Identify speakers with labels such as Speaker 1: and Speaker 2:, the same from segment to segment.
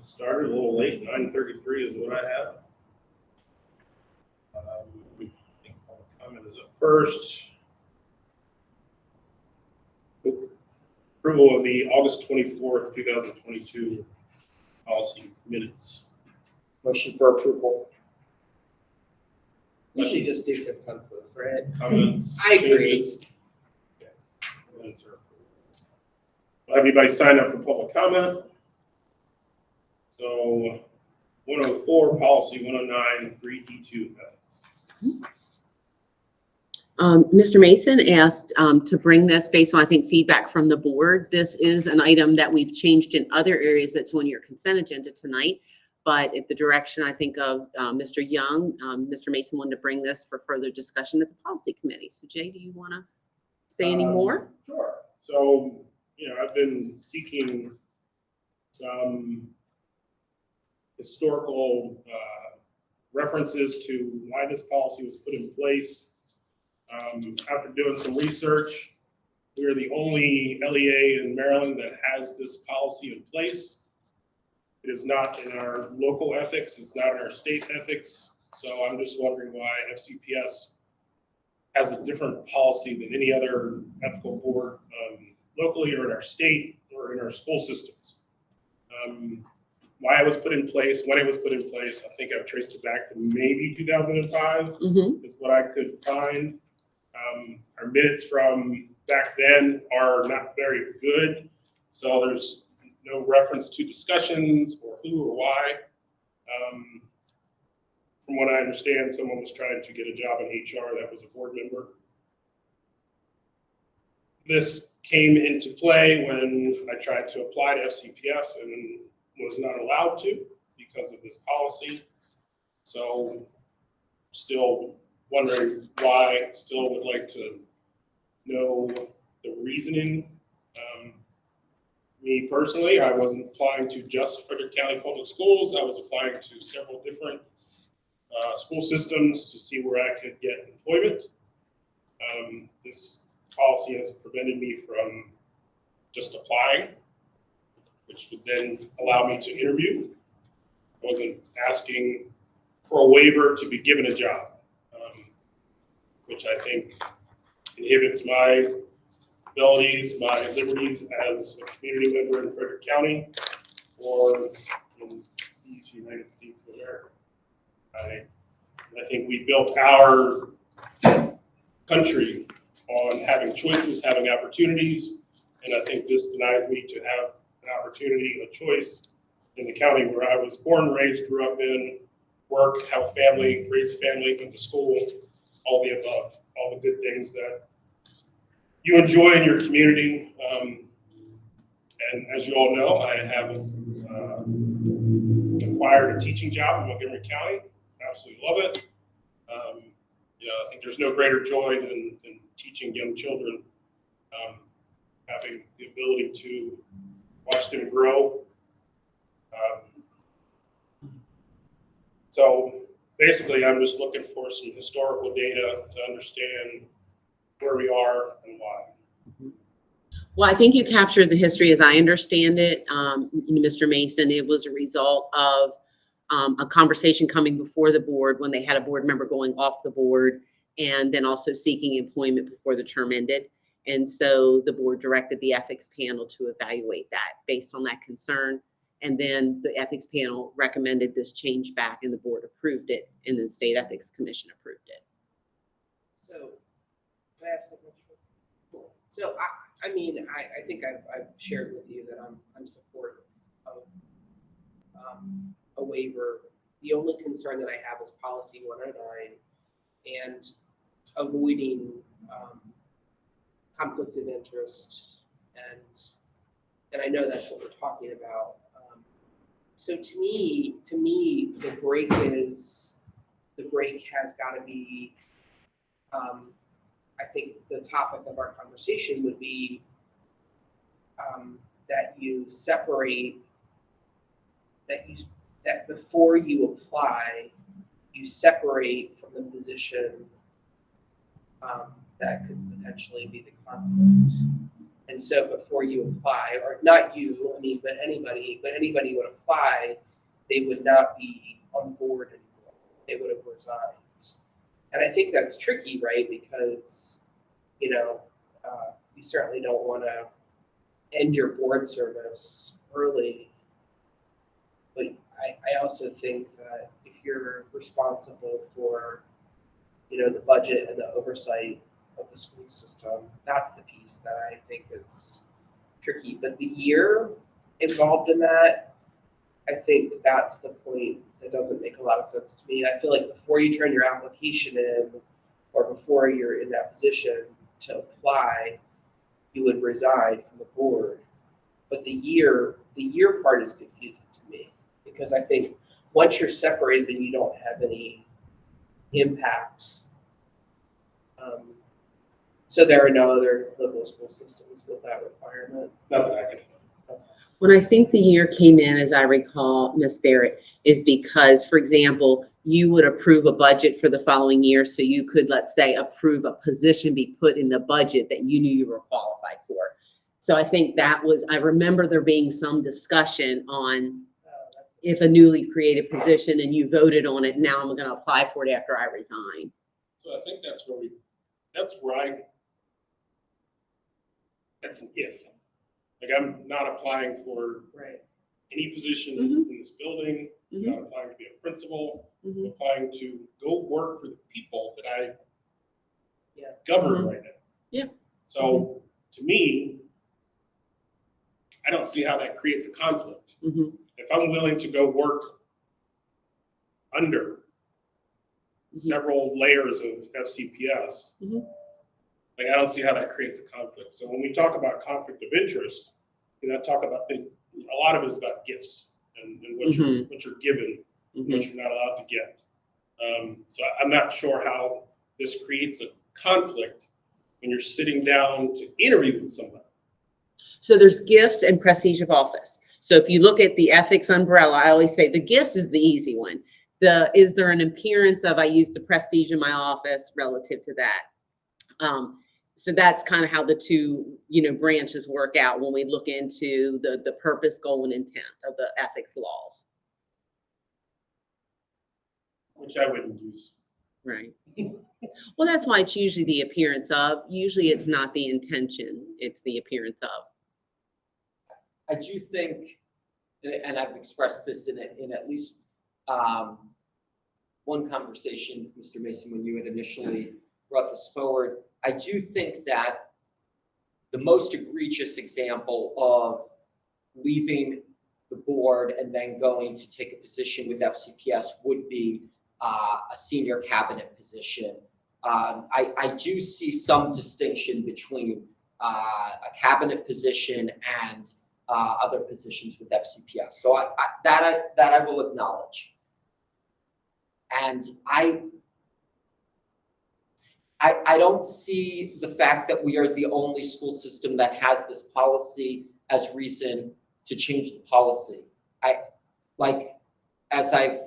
Speaker 1: Started a little late, 9:33 is what I have. I think public comment is up first. Approval of the August 24th, 2022 policy minutes.
Speaker 2: Motion for approval.
Speaker 3: You should just do consensus, right?
Speaker 1: Comments?
Speaker 3: I agree.
Speaker 1: Changes? Okay. Minutes are approved. Will everybody sign up for public comment? So 104, policy 109, 3D2 methods.
Speaker 4: Mr. Mason asked to bring this based on, I think, feedback from the board. This is an item that we've changed in other areas that's on your consent agenda tonight. But at the direction, I think, of Mr. Young, Mr. Mason wanted to bring this for further discussion at the policy committee. So Jay, do you want to say any more?
Speaker 1: Sure. So, I've been seeking some historical references to why this policy was put in place. After doing some research, we are the only LEA in Maryland that has this policy in place. It is not in our local ethics, it's not in our state ethics. So I'm just wondering why FCPS has a different policy than any other ethical board locally or in our state or in our school systems. Why it was put in place, when it was put in place, I think I've traced it back to maybe 2005 is what I could find. Our minutes from back then are not very good, so there's no reference to discussions or who or why. From what I understand, someone was trying to get a job in HR that was a board member. This came into play when I tried to apply to FCPS and was not allowed to because of this policy. So still wondering why, still would like to know the reasoning. Me personally, I wasn't applying to just Frederick County Public Schools. I was applying to several different school systems to see where I could get employment. This policy has prevented me from just applying, which would then allow me to interview. I wasn't asking for a waiver to be given a job, which I think inhibits my abilities, my liberties as a community member in Frederick County or in these United States of America. I think we built our country on having choices, having opportunities, and I think this denies me to have an opportunity, a choice in the county where I was born, raised, grew up in, work, have a family, raise a family, went to school, all the above, all the good things that you enjoy in your community. And as you all know, I have acquired a teaching job in Montgomery County. Absolutely love it. I think there's no greater joy than teaching young children, having the ability to watch them grow. So basically, I'm just looking for some historical data to understand where we are and why.
Speaker 4: Well, I think you captured the history as I understand it, Mr. Mason. It was a result of a conversation coming before the board when they had a board member going off the board and then also seeking employment before the term ended. And so the board directed the ethics panel to evaluate that based on that concern. And then the ethics panel recommended this change back and the board approved it and the State Ethics Commission approved it.
Speaker 3: So, can I ask a question? So, I think I've shared with you that I'm supportive of a waiver. The only concern that I have is policy 109 and avoiding conflict of interest, and I know that's what we're talking about. So to me, the break has got to be. I think the topic of our conversation would be that you separate that before you apply, you separate from the position that could potentially be the conflict. And so before you apply, or not you, I mean, but anybody would apply, they would not be on board anymore. They would have resigned. And I think that's tricky, right? Because, you know, you certainly don't want to end your board service early. But I also think that if you're responsible for, you know, the budget and the oversight of the school system, that's the piece that I think is tricky. But the year involved in that, I think that's the point that doesn't make a lot of sense to me. I feel like before you turn your application in, or before you're in that position to apply, you would resign from the board. But the year part is confusing to me, because I think once you're separated, then you don't have any impact. So there are no other liberal school systems with that requirement.
Speaker 1: Not that I can find.
Speaker 4: When I think the year came in, as I recall, Ms. Barrett, is because, for example, you would approve a budget for the following year, so you could, let's say, approve a position be put in the budget that you knew you were qualified for. So I think that was, I remember there being some discussion on if a newly created position and you voted on it, now I'm gonna apply for it after I resign.
Speaker 1: So I think that's an if. Like, I'm not applying for
Speaker 3: Right.
Speaker 1: any position
Speaker 4: Mhm.
Speaker 1: in this building, I'm
Speaker 4: Mhm.
Speaker 1: not applying to be a principal, I'm
Speaker 4: Mhm.
Speaker 1: applying to go work for the people that I
Speaker 3: Yeah.
Speaker 1: govern
Speaker 4: Mhm.
Speaker 1: right now.
Speaker 4: Yeah.
Speaker 1: So to me, I don't see how that creates a conflict.
Speaker 4: Mhm.
Speaker 1: If I'm willing to go work under several layers of FCPS,
Speaker 4: Mhm.
Speaker 1: like, I don't see how that creates a conflict. So when we talk about conflict of interest, you know, talk about a lot of it is about gifts and what you're given, and what
Speaker 4: Mhm.
Speaker 1: you're not allowed to get. So I'm not sure how this creates a conflict when you're sitting down to interview with somebody.
Speaker 4: So there's gifts and prestige of office. So if you look at the ethics umbrella, I always say the gifts is the easy one. Is there an appearance of I used the prestige in my office relative to that? So that's kind of how the two, branches work out when we look into the purpose, goal, and intent of the ethics laws.
Speaker 1: Which I wouldn't use.
Speaker 4: Right. Well, that's why it's usually the appearance of. Usually it's not the intention, it's the appearance of.
Speaker 5: I do think, and I've expressed this in at least one conversation, Mr. Mason, when you had initially brought this forward, I do think that the most egregious example of leaving the board and then going to take a position with FCPS would be a senior cabinet position. I do see some distinction between a cabinet position and other positions with FCPS. So that I will acknowledge. And I don't see the fact that we are the only school system that has this policy as reason to change the policy. As I've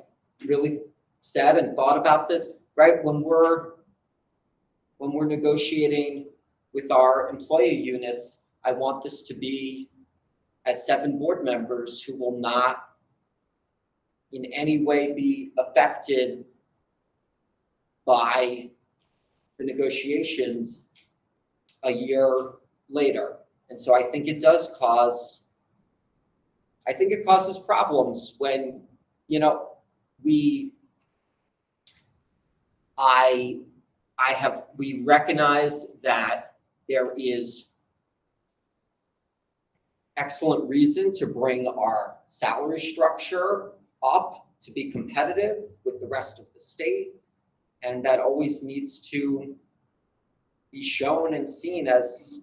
Speaker 5: really said and thought about this, right? When we're negotiating with our employee units, I want this to be as 7 board members who will not in any way be affected by the negotiations a year later. And so I think it causes problems when, we recognize that there is excellent reason to bring our salary structure up to be competitive with the rest of the state. And that always needs to be shown and seen as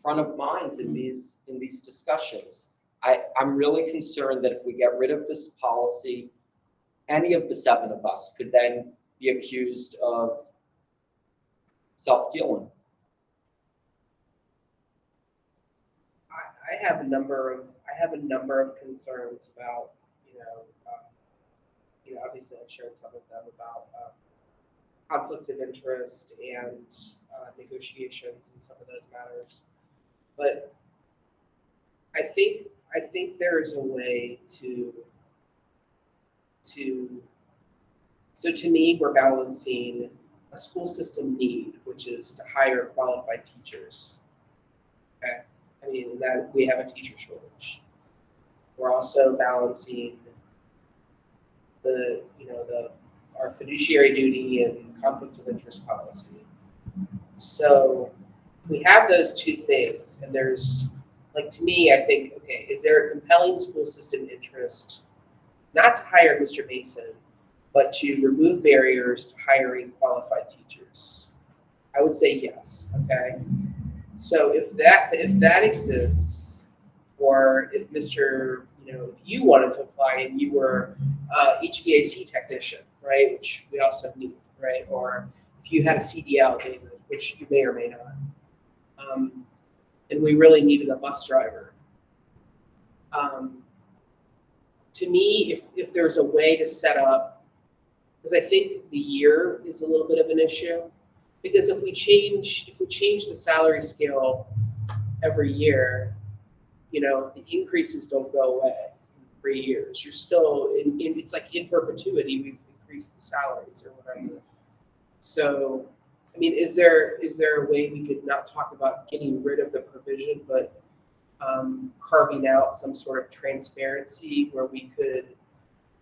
Speaker 5: front of mind in these discussions. I'm really concerned that if we get rid of this policy, any of the 7 of us could then be accused of self-dealing.
Speaker 3: I have a number of concerns about, obviously I've shared some of them about conflict of interest and negotiations and some of those matters. But I think there is a way so to me, we're balancing a school system need, which is to hire qualified teachers. Okay, I mean that we have a teacher shortage. We're also balancing our fiduciary duty and conflict of interest policy. So if we have those two things, and there's, like, to me, I think, okay, is there a compelling school system interest not to hire Mr. Mason, but to remove barriers to hiring qualified teachers? I would say yes, okay? So if that exists, or if if you wanted to apply and you were HVAC technician, right, which we also need, right? Or if you had a CDL, David, which you may or may not, and we really needed a bus driver. To me, if there's a way to set up, because I think the year is a little bit of an issue, because if we change the salary scale every year, the increases don't go away in 3 years. You're still it's like in perpetuity, we've increased the salaries or whatever. So, I mean, is there a way we could not talk about getting rid of the provision, but carving out some sort of transparency where we could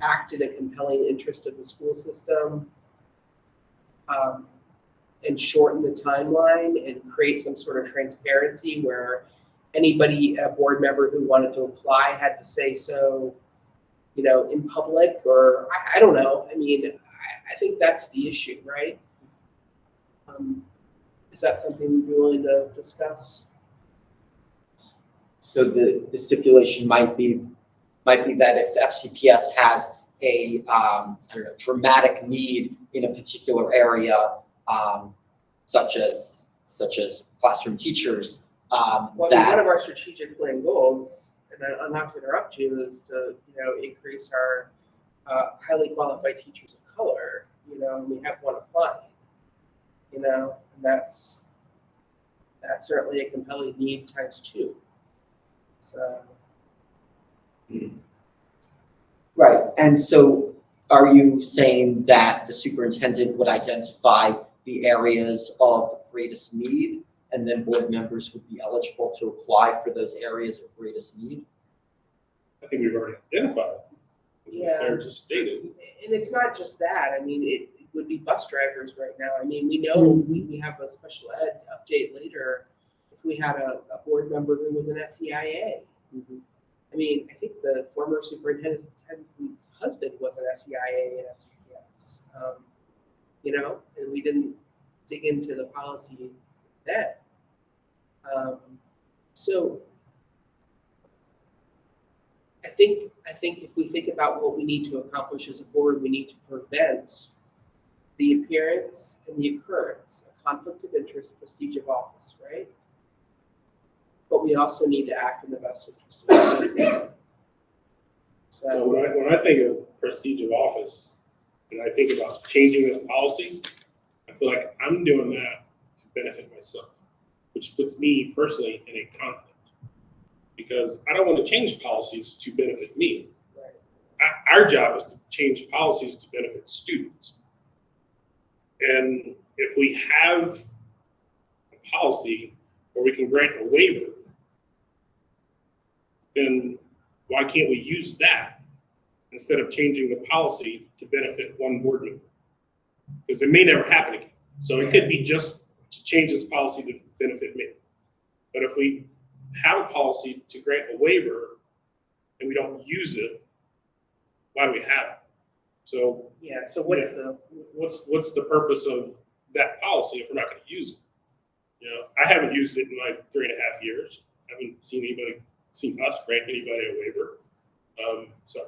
Speaker 3: act in a compelling interest of the school system, and shorten the timeline and create some sort of transparency where anybody, a board member who wanted to apply, had to say so, in public, or I don't know. I mean, I think that's the issue, right? Is that something we'd be willing to discuss?
Speaker 5: So the stipulation might be that if FCPS has a dramatic need in a particular area, such as classroom teachers,
Speaker 3: Well, one of our strategic plan goals, and I'm not to interrupt you, is to increase our highly qualified teachers of color. And we have one applying. And that's certainly a compelling need times 2. So.
Speaker 5: Right, and so are you saying that the superintendent would identify the areas of greatest need, and then board members would be eligible to apply for those areas of greatest need?
Speaker 1: I think we've already identified, as Ms.
Speaker 3: Yeah.
Speaker 1: Baird just stated.
Speaker 3: And it's not just that. I mean, it would be bus drivers right now. I mean, we know we have a special ed update later. If we had a board member who was an SEIA. I mean, I think the former superintendent's husband was an SEIA and FCPS, and we didn't dig into the policy then. So I think if we think about what we need to accomplish as a board, we need to prevent the appearance and the occurrence of conflict of interest, prestige of office, right? But we also need to act in the best interest of the system.
Speaker 1: So when I think of prestige of office, and I think about changing this policy, I feel like I'm doing that to benefit myself, which puts me personally in a conflict. Because I don't want to change policies to benefit me.
Speaker 3: Right.
Speaker 1: Our job is to change policies to benefit students. And if we have a policy where we can grant a waiver, then why can't we use that instead of changing the policy to benefit one board member? Because it may never happen again. So it could be just to change this policy to benefit me. But if we have a policy to grant a waiver and we don't use it, why do we have it? So
Speaker 3: Yeah. So what's
Speaker 1: what's the purpose of that policy if we're not going to use it? I haven't used it in like 3.5 years. I haven't seen us grant anybody a waiver. So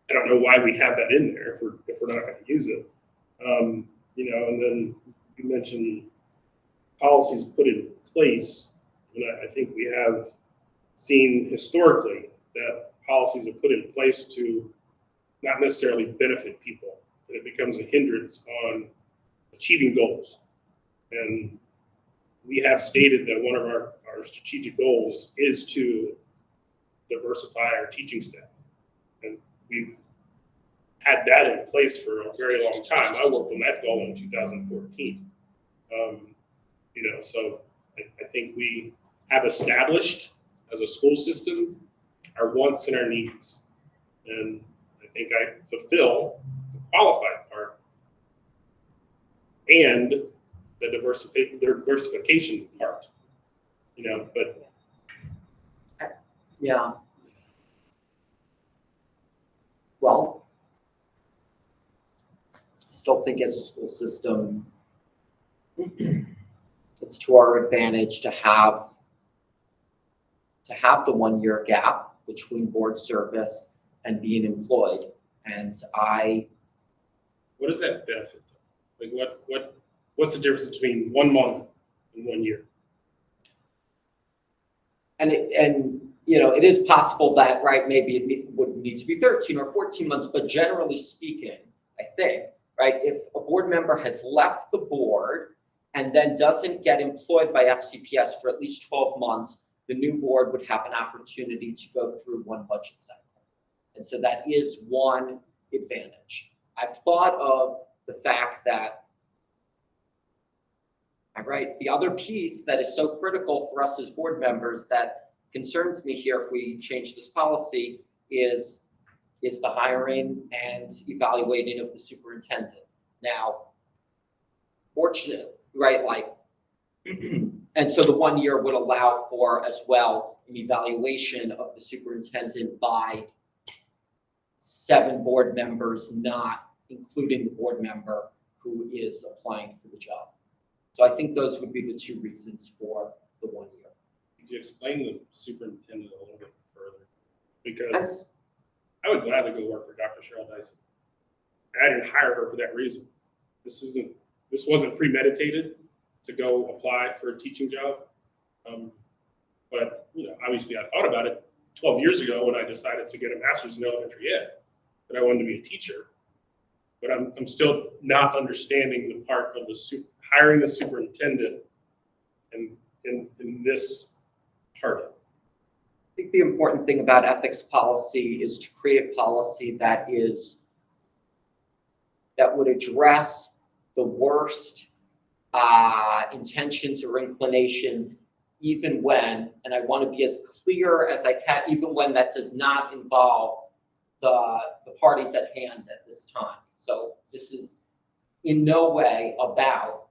Speaker 1: I don't know why we have that in there if we're not going to use it. And then you mentioned policies put in place, and I think we have seen historically that policies are put in place to not necessarily benefit people, and it becomes a hindrance on achieving goals. And we have stated that one of our our strategic goals is to diversify our teaching staff. And we've had that in place for a very long time. I worked on that goal in 2014. So I think we have established as a school system our wants and our needs. And I think I fulfill the qualified part and the diversification part, but
Speaker 5: Yeah. Well, I still think as a school system, it's to our advantage to have the 1 year gap between board service and being employed. And
Speaker 1: what does that benefit? Like what's the difference between 1 month and 1 year?
Speaker 5: and it is possible that, right, maybe it would need to be 13 or 14 months, but generally speaking, I think, right, if a board member has left the board and then doesn't get employed by FCPS for at least 12 months, the new board would have an opportunity to go through one budget cycle. And so that is one advantage. I've thought of the fact that, right, the other piece that is so critical for us as board members that concerns me here if we change this policy is the hiring and evaluating of the superintendent. Now, fortunately, right, like, and so the 1 year would allow for as well an evaluation of the superintendent by 7 board members, not including the board member who is applying for the job. So I think those would be the 2 reasons for the 1 year.
Speaker 1: Could you explain the superintendent a little bit further? Because I would gladly go work for Dr. Cheryl Dyson. And I didn't hire her for that reason. This wasn't premeditated to go apply for a teaching job. But obviously I thought about it 12 years ago when I decided to get a master's in elementary ed, that I wanted to be a teacher. But I'm still not understanding the part of hiring the superintendent and in this part of it.
Speaker 5: I think the important thing about ethics policy is to create policy that would address the worst intentions or inclinations, even when, and I want to be as clear as I can, even when that does not involve the parties at hand at this time. So this is in no way about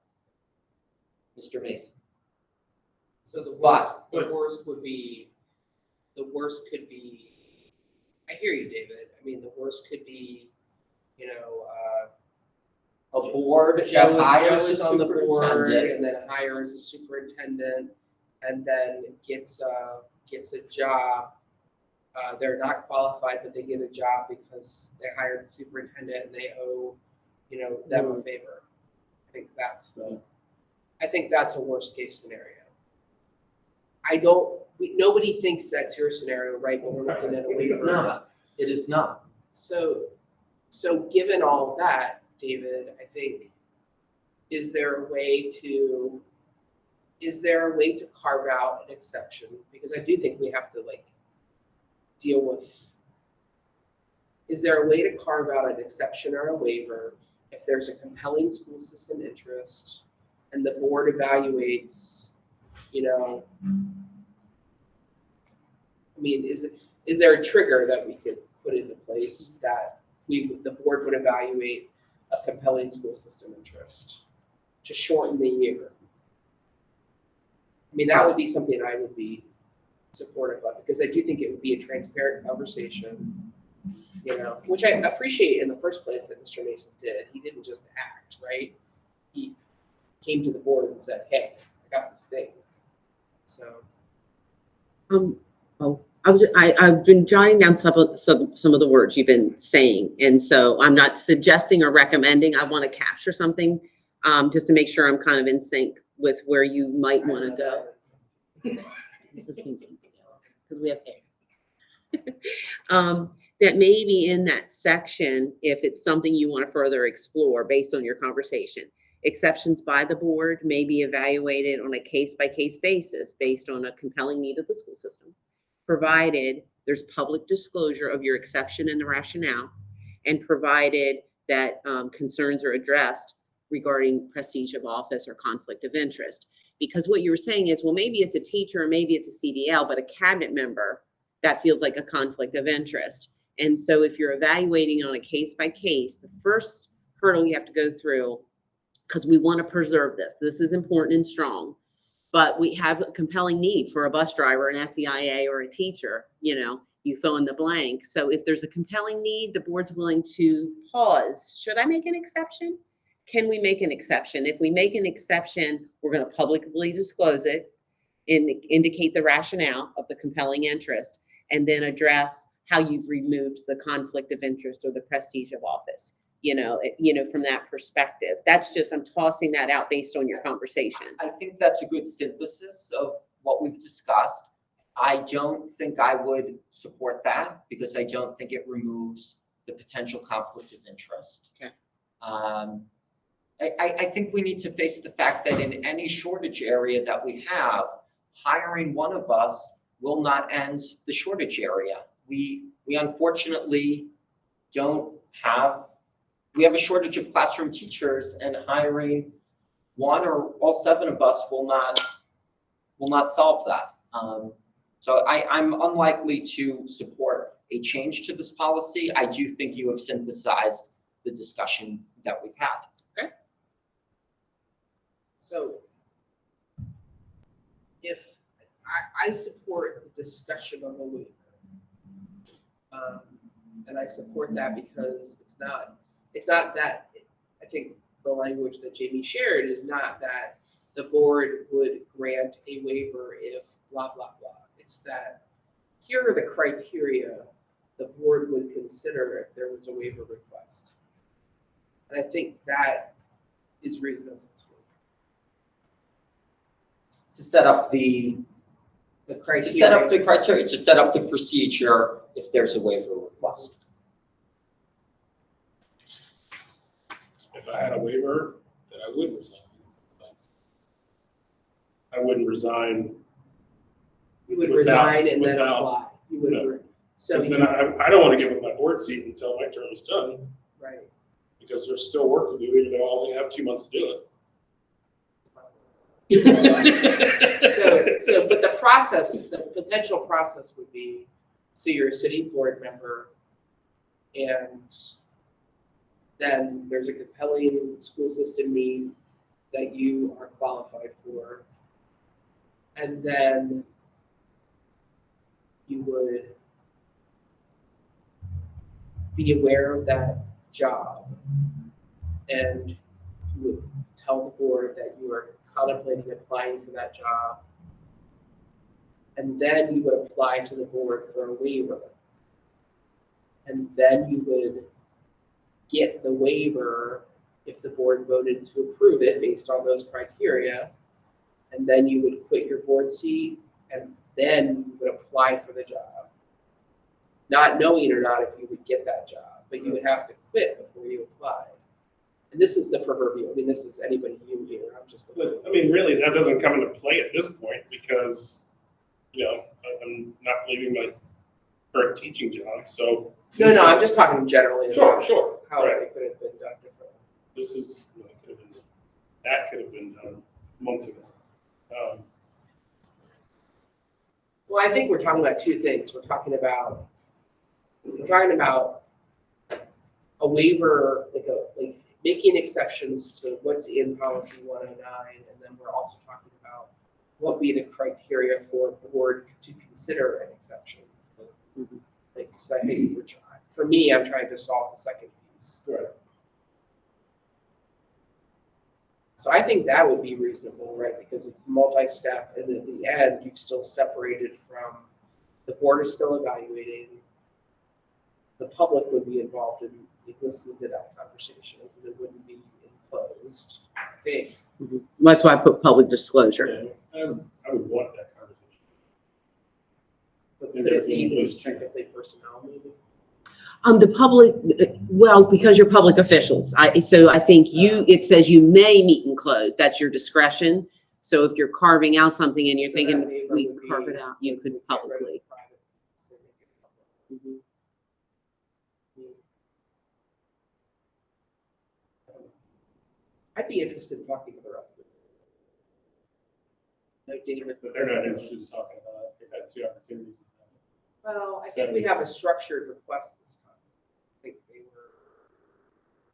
Speaker 5: Mr. Mason.
Speaker 3: So the
Speaker 5: But-
Speaker 3: worst could be, I hear you, David. I mean, the worst could be,
Speaker 5: A board that
Speaker 3: Joe
Speaker 5: hires
Speaker 3: is
Speaker 5: a
Speaker 3: on the board
Speaker 5: superintendent.
Speaker 3: and then hires a superintendent and then gets a job. They're not qualified, but they get a job because they hired the superintendent and they owe, them a favor. I think that's a worst case scenario. Nobody thinks that's your scenario, right? But we're looking at a
Speaker 5: It is
Speaker 3: waiver.
Speaker 5: not. It is not.
Speaker 3: So given all of that, David, I think, is there a way to carve out an exception? Because I do think we have to deal with, is there a way to carve out an exception or a waiver if there's a compelling school system interest and the board evaluates, is there a trigger that we could put into place that the board would evaluate a compelling school system interest to shorten the year? I mean, that would be something I would be supportive of, because I do think it would be a transparent conversation, which I appreciate in the first place that Mr. Mason did. He didn't just act, right? He came to the board and said, hey, I got this thing. So.
Speaker 4: I've been jotting down some of the words you've been saying, and so I'm not suggesting or recommending. I want to capture something, just to make sure I'm kind of in sync with where you might want to go. Because we have hair. That maybe in that section, if it's something you want to further explore based on your conversation, Exceptions by the board may be evaluated on a case-by-case basis based on a compelling need of the school system, provided there's public disclosure of your exception and the rationale, and provided that concerns are addressed regarding prestige of office or conflict of interest. Because what you were saying is, well, maybe it's a teacher or maybe it's a CDL, but a cabinet member, that feels like a conflict of interest. And so if you're evaluating on a case-by-case, the first hurdle you have to go through, because we want to preserve this is important and strong, but we have a compelling need for a bus driver, an SEIA, or a teacher, you fill in the blank. So if there's a compelling need, the board's willing to pause. Should I make an exception? Can we make an exception? If we make an exception, we're going to publicly disclose it and indicate the rationale of the compelling interest, and then address how you've removed the conflict of interest or the prestige of office. From that perspective. That's just, I'm tossing that out based on your conversation.
Speaker 5: I think that's a good synthesis of what we've discussed. I don't think I would support that because I don't think it removes the potential conflict of interest.
Speaker 4: Okay.
Speaker 5: I think we need to face the fact that in any shortage area that we have, hiring one of us will not end the shortage area. We unfortunately we have a shortage of classroom teachers, and hiring one or all 7 of us will not solve that. So I'm unlikely to support a change to this policy. I do think you have synthesized the discussion that we've had.
Speaker 3: Okay. So if I support the discussion on the waiver, and I support that because it's not that, I think the language that Jamie shared is not that the board would grant a waiver if blah, blah, blah. It's that here are the criteria the board would consider if there was a waiver request. And I think that is reasonable
Speaker 5: To set up the
Speaker 3: criteria.
Speaker 5: To set up the criteria, to set up the procedure if there's a waiver request.
Speaker 1: If I had a waiver, then I would resign. But I wouldn't resign.
Speaker 3: You would
Speaker 1: without-
Speaker 3: resign and then
Speaker 1: without-
Speaker 3: apply. You would,
Speaker 1: no.
Speaker 3: so
Speaker 1: Because then
Speaker 3: you,
Speaker 1: I don't want to give up my board seat until my term is done,
Speaker 3: right.
Speaker 1: because there's still work to do, even though I only have 2 months to do it.
Speaker 3: So, but the process, the potential process would be, so you're a city board member, and then there's a compelling school system need that you are qualified for. And then you would be aware of that job, and you would tell the board that you are contemplating applying for that job. And then you would apply to the board for a waiver. And then you would get the waiver if the board voted to approve it based on those criteria. And then you would quit your board seat, and then you would apply for the job. Not knowing or not if you would get that job, but you would have to quit before you applied. And this is the proverbial, I mean, this is anybody you here, I'm just.
Speaker 1: But, I mean, really, that doesn't come into play at this point, because, I'm not leaving my current teaching job, so.
Speaker 3: No, I'm just talking generally
Speaker 1: Sure,
Speaker 3: about
Speaker 1: sure,
Speaker 3: how
Speaker 1: right.
Speaker 3: it could have been done differently.
Speaker 1: This is, that could have been done months ago.
Speaker 3: Well, I think we're talking about two things. We're talking about a waiver, like making exceptions to what's in policy 109, and then we're also talking about what be the criteria for a board to consider an exception.
Speaker 4: Mhm.
Speaker 3: Like, so I think for me, I'm trying to solve the second piece.
Speaker 1: Right.
Speaker 3: So I think that would be reasonable, right? Because it's multi-step, and at the end, you've still separated from, the board is still evaluating. The public would be involved in listening to that conversation, because it wouldn't be enclosed, I think.
Speaker 4: That's why I put public disclosure.
Speaker 1: Yeah, I would want that conversation.
Speaker 3: But
Speaker 1: Maybe
Speaker 3: could it
Speaker 1: that's
Speaker 3: be
Speaker 1: one of those two.
Speaker 3: technically personnel maybe?
Speaker 4: The public, well, because you're public officials, so I think it says you may meet and close, that's your discretion. So if you're carving out something and you're
Speaker 3: So that
Speaker 4: thinking,
Speaker 3: waiver
Speaker 4: we
Speaker 3: would be-
Speaker 4: carve it out, you
Speaker 3: would
Speaker 4: could
Speaker 3: get rid of
Speaker 4: publicly.
Speaker 3: private, so make it public.
Speaker 4: Mhm.
Speaker 3: I'd be interested in talking to the rest of it. No data.
Speaker 1: But they're not interested in talking about it. They've had 2 opportunities.
Speaker 3: Well, I think we have a structured request this time.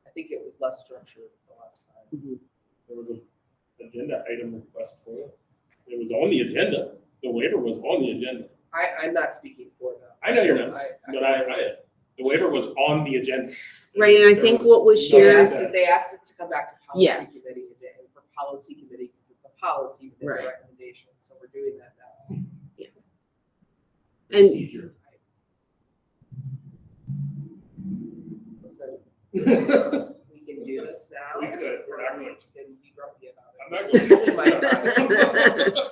Speaker 3: I think it was less structured the last time.
Speaker 4: Mhm.
Speaker 1: There was an agenda item request for it. It was on the agenda. The waiver was on the agenda.
Speaker 3: I'm not speaking for them.
Speaker 1: I know you're not,
Speaker 3: I-
Speaker 1: but the waiver was on the agenda.
Speaker 4: Right, and I
Speaker 1: There
Speaker 4: think what was
Speaker 1: no
Speaker 3: They
Speaker 4: shared,
Speaker 1: dissent.
Speaker 3: asked it to come back to policy
Speaker 4: Yes.
Speaker 3: committee today, and for policy committee, because it's a policy within the
Speaker 4: Right.
Speaker 3: recommendation, so we're doing that now.
Speaker 4: and
Speaker 1: Procedure.
Speaker 3: Listen, we can do this now.
Speaker 1: We could, we're not
Speaker 3: or we
Speaker 1: going to.
Speaker 3: can be grumpy about it.
Speaker 1: I'm not going
Speaker 3: Only my time.
Speaker 1: to.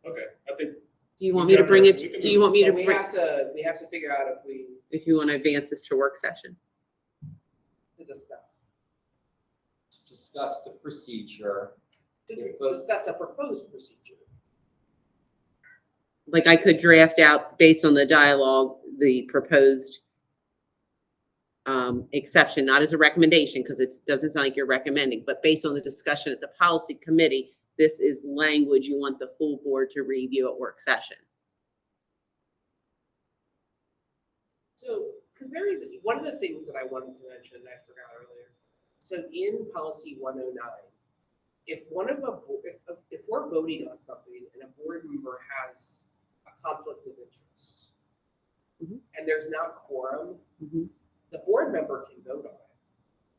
Speaker 1: Okay, I think,
Speaker 4: do you want me to bring it, do you want me to
Speaker 3: But we
Speaker 4: bring,
Speaker 3: have to figure out
Speaker 4: if you want to advance this to work session?
Speaker 3: to discuss.
Speaker 5: To discuss the procedure.
Speaker 3: To discuss a proposed procedure.
Speaker 4: Like I could draft out, based on the dialogue, the proposed exception, not as a recommendation, because it doesn't sound like you're recommending, but based on the discussion at the policy committee, this is language you want the full board to review at work session.
Speaker 3: So, because there is, one of the things that I wanted to mention, and I forgot earlier. So in policy 109, if if we're voting on something and a board member has a conflict of interest,
Speaker 4: Mhm.
Speaker 3: and there's not quorum,
Speaker 4: Mhm.
Speaker 3: the board member can vote on it.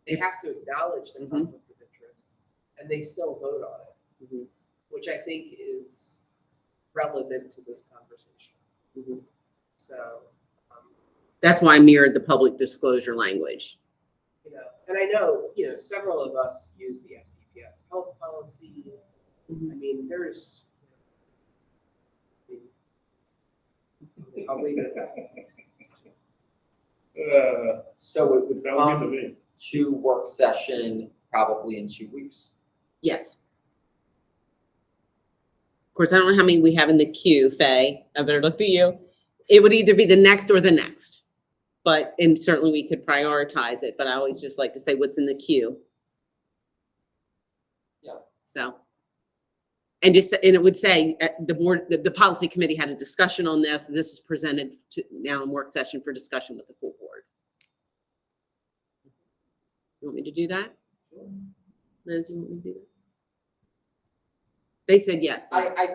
Speaker 3: They have to acknowledge the
Speaker 4: Mhm.
Speaker 3: conflict of interest, and they still vote on it,
Speaker 4: Mhm.
Speaker 3: which I think is relevant to this conversation.
Speaker 4: Mhm.
Speaker 3: So,
Speaker 4: That's why I mirrored the public disclosure language.
Speaker 3: and I know, several of us use the FCPS health policy. I mean, I'll leave it at that.
Speaker 5: So it would
Speaker 1: sounds good to
Speaker 5: come
Speaker 1: me.
Speaker 5: to work session probably in 2 weeks.
Speaker 4: Yes. Of course, I don't know how many we have in the queue, Faye. I better look at you. It would either be the next or the next. And certainly we could prioritize it, but I always just like to say what's in the queue.
Speaker 5: Yeah.
Speaker 4: So. And it would say the board, the policy committee had a discussion on this. This is presented now in work session for discussion with the full board. You want me to do that? Liz, you want me to do that? They said yes.
Speaker 5: I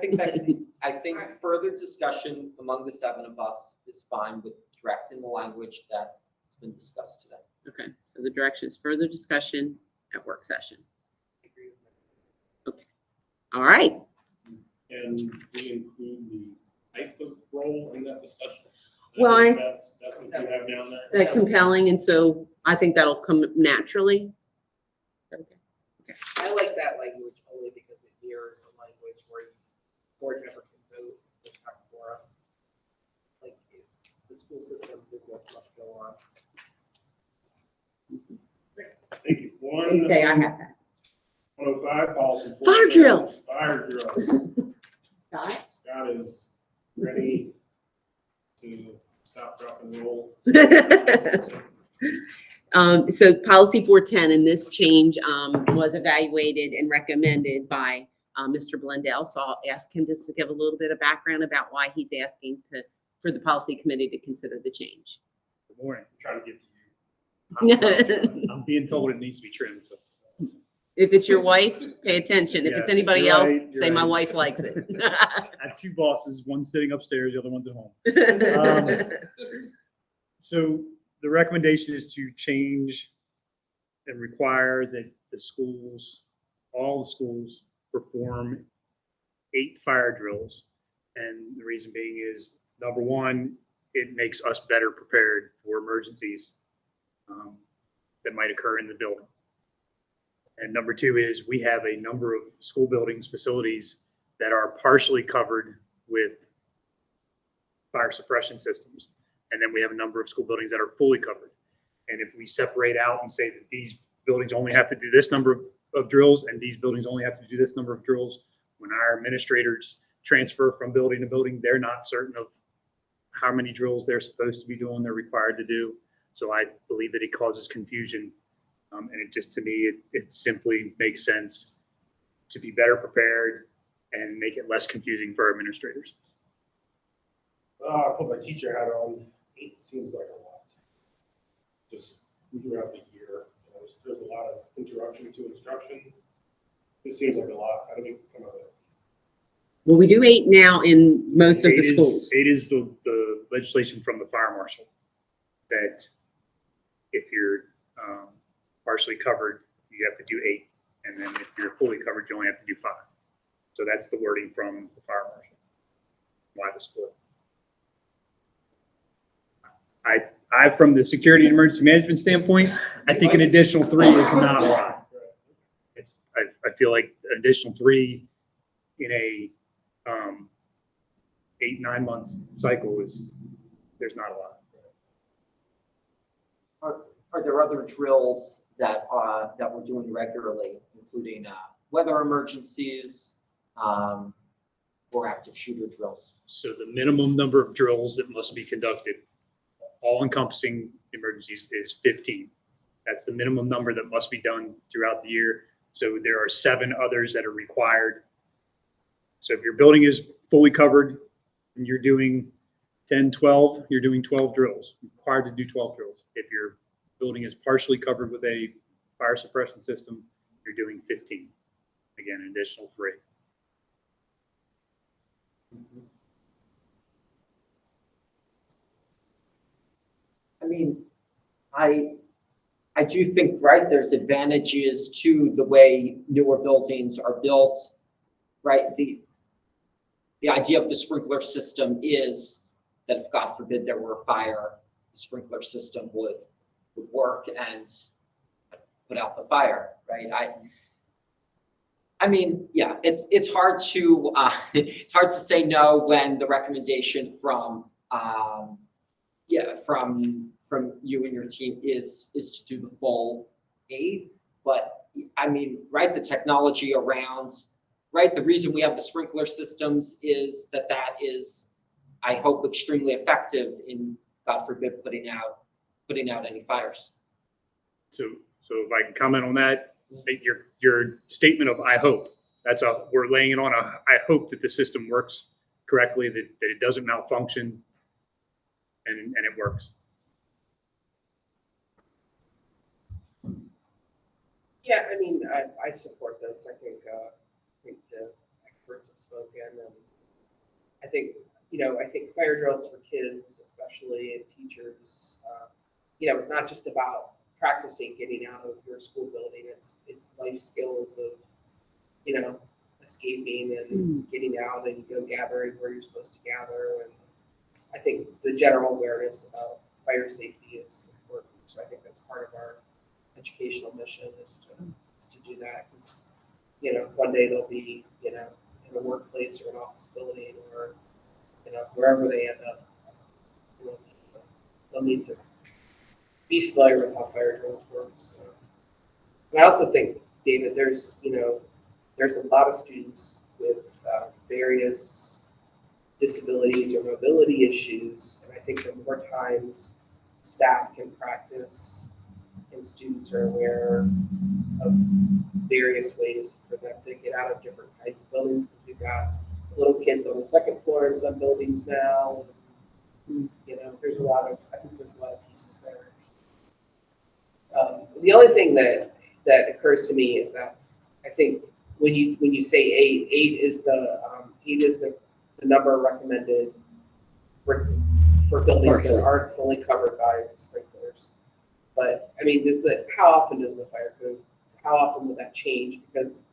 Speaker 5: think further discussion among the 7 of us is fine with directing the language that has been discussed today.
Speaker 4: Okay, so the direction is further discussion at work session. Okay, all right.
Speaker 1: And we include the type of role in that discussion.
Speaker 4: Well,
Speaker 1: That's what you have down there.
Speaker 4: That compelling, and so I think that'll come naturally. Okay.
Speaker 3: I like that language only because it mirrors the language where board member can vote without quorum. Like, the school system business must go on.
Speaker 1: Thank you.
Speaker 4: Okay, I have that.
Speaker 1: 105, policy.
Speaker 4: Fire
Speaker 1: 47,
Speaker 4: drills.
Speaker 1: Fire drills.
Speaker 4: Got it?
Speaker 1: Scott is ready to stop, drop, and roll.
Speaker 4: So policy 410, and this change was evaluated and recommended by Mr. Blundell. So I'll ask him just to give a little bit of background about why he's asking for the policy committee to consider the change.
Speaker 2: Good morning.
Speaker 1: I'm trying to get to you.
Speaker 2: I'm being told it needs to be trimmed, so.
Speaker 4: If it's your wife, pay attention. If it's
Speaker 2: Yes,
Speaker 4: anybody
Speaker 2: you're
Speaker 4: else,
Speaker 2: right, you're
Speaker 4: say my
Speaker 2: right.
Speaker 4: wife likes it.
Speaker 2: I have 2 bosses, one sitting upstairs, the other one's at home. So the recommendation is to change and require that the schools, all the schools, perform 8 fire drills. And the reason being is, number one, it makes us better prepared for emergencies that might occur in the building. And number 2 is we have a number of school buildings, facilities that are partially covered with fire suppression systems. And then we have a number of school buildings that are fully covered. And if we separate out and say that these buildings only have to do this number of drills and these buildings only have to do this number of drills, when our administrators transfer from building to building, they're not certain of how many drills they're supposed to be doing, they're required to do. So I believe that it causes confusion. And it just, to me, it simply makes sense to be better prepared and make it less confusing for our administrators.
Speaker 1: I put my teacher hat on. 8 seems like a lot. Just throughout the year, there's a lot of interruption to instruction. It seems like a lot. How do we come up with it?
Speaker 4: Well, we do 8 now in most of the
Speaker 2: 8
Speaker 4: schools.
Speaker 2: 8 is the legislation from the fire marshal that if you're partially covered, you have to do 8. And then if you're fully covered, you only have to do 5. So that's the wording from the fire marshal. Why the split? I, from the security and emergency management standpoint, I think an additional 3 is not a lot. I feel like an additional 3 in a 8-9 months cycle there's not a lot.
Speaker 5: Are there other drills that we're doing regularly, including weather emergencies or active shooter drills?
Speaker 2: So the minimum number of drills that must be conducted, all encompassing emergencies, is 15. That's the minimum number that must be done throughout the year. So there are 7 others that are required. So if your building is fully covered and you're doing 10, 12, you're doing 12 drills, you're required to do 12 drills. If your building is partially covered with a fire suppression system, you're doing 15. Again, an additional 3.
Speaker 5: I mean, I do think, right, there's advantages to the way newer buildings are built, right? The idea of the sprinkler system is that if, God forbid, there were a fire, the sprinkler system would work and put out the fire, right? I mean, yeah, it's hard to it's hard to say no when the recommendation from you and your team is to do the full 8. But I mean, right, the technology around, right, the reason we have the sprinkler systems is that is, I hope, extremely effective in, God forbid, putting out any fires.
Speaker 2: So if I can comment on that, your statement of I hope, we're laying it on I hope that the system works correctly, that it doesn't malfunction and it works.
Speaker 3: Yeah, I mean, I support this. I think the experts have spoken, and I think fire drills for kids, especially, and teachers, it's not just about practicing getting out of your school building. It's life skills of, escaping and getting out and go gathering where you're supposed to gather. And I think the general awareness about fire safety is important. So I think that's part of our educational mission is to do that, because one day they'll be in a workplace or an office building or wherever they end up, they'll need to be familiar with how fire drills work. So. And I also think, David, there's a lot of students with various disabilities or mobility issues, and I think the more times staff can practice and students are aware of various ways for them to get out of different kinds of buildings, because we've got little kids on the 2nd floor in some buildings now. There's a lot of pieces there. The only thing that occurs to me is that I think when you say 8 is the number recommended for buildings that aren't fully covered by sprinklers. But I mean, how often does the fire code? How often will that change? Because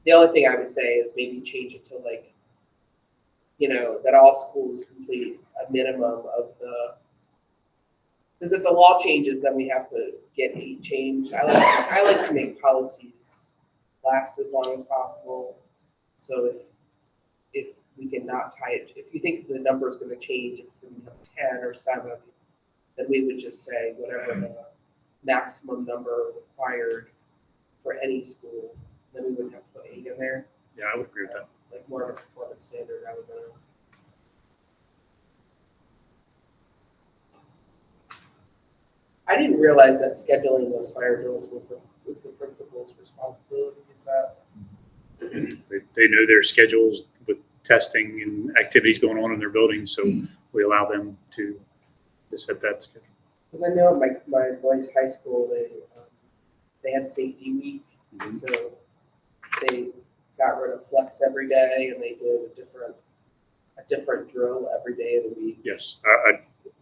Speaker 3: the only thing I would say is maybe change it to that all schools complete a minimum of the. Because if the law changes, then we have to get 8 changed. I like to make policies last as long as possible. So if we can not tie it, if you think the number is gonna change, if it's gonna be 10 or 7, then we would just say whatever the maximum number required for any school, then we wouldn't have to put 8 in there,
Speaker 2: Yeah, I would agree with that.
Speaker 3: like more of a performance standard rather than a. I didn't realize that scheduling those fire drills was the principal's responsibility, is that?
Speaker 2: They know their schedules with testing and activities going on in their buildings, so we allow them to set that schedule.
Speaker 3: Because I know at my boys' high school, they had safety week,
Speaker 2: Mhm.
Speaker 3: so they got rid of flex every day, and they did a different drill every day of the week.
Speaker 2: Yes,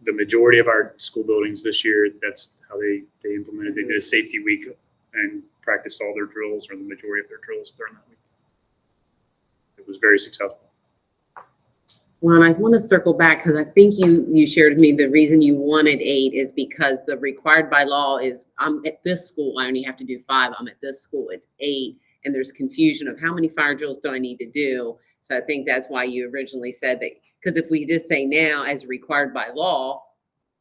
Speaker 2: the majority of our school buildings this year, that's how they implemented. They did a safety week and practiced all their drills, or the majority of their drills during that week. It was very successful.
Speaker 4: Well, and I want to circle back because I think you shared with me the reason you wanted 8 is because the required by law is, I'm at this school, I only have to do 5. I'm at this school, it's 8. And there's confusion of how many fire drills do I need to do? So I think that's why you originally said that, because if we just say now as required by law,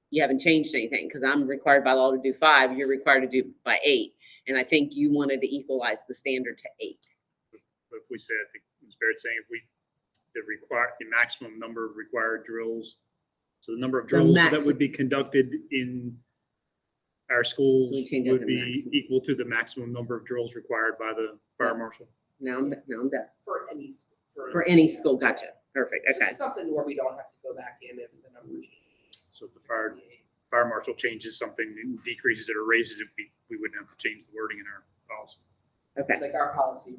Speaker 4: you haven't changed anything because I'm required by law to do 5, you're required to do by 8. And I think you wanted to equalize the standard to 8.
Speaker 2: But if we said, I think it's fair to say, if the maximum number of required drills, so the number of drills that would be conducted in our schools
Speaker 4: So we change that
Speaker 2: would
Speaker 4: to
Speaker 2: be
Speaker 4: maximum.
Speaker 2: equal to the maximum number of drills required by the fire marshal.
Speaker 4: Now I'm done.
Speaker 3: For any school.
Speaker 4: For any school, gotcha. Perfect, okay.
Speaker 3: Just something where we don't have to go back in if the number changes.
Speaker 2: So if the fire marshal changes something, and decreases it or raises it, we wouldn't have to change the wording in our policy.
Speaker 4: Okay,
Speaker 3: Like our policy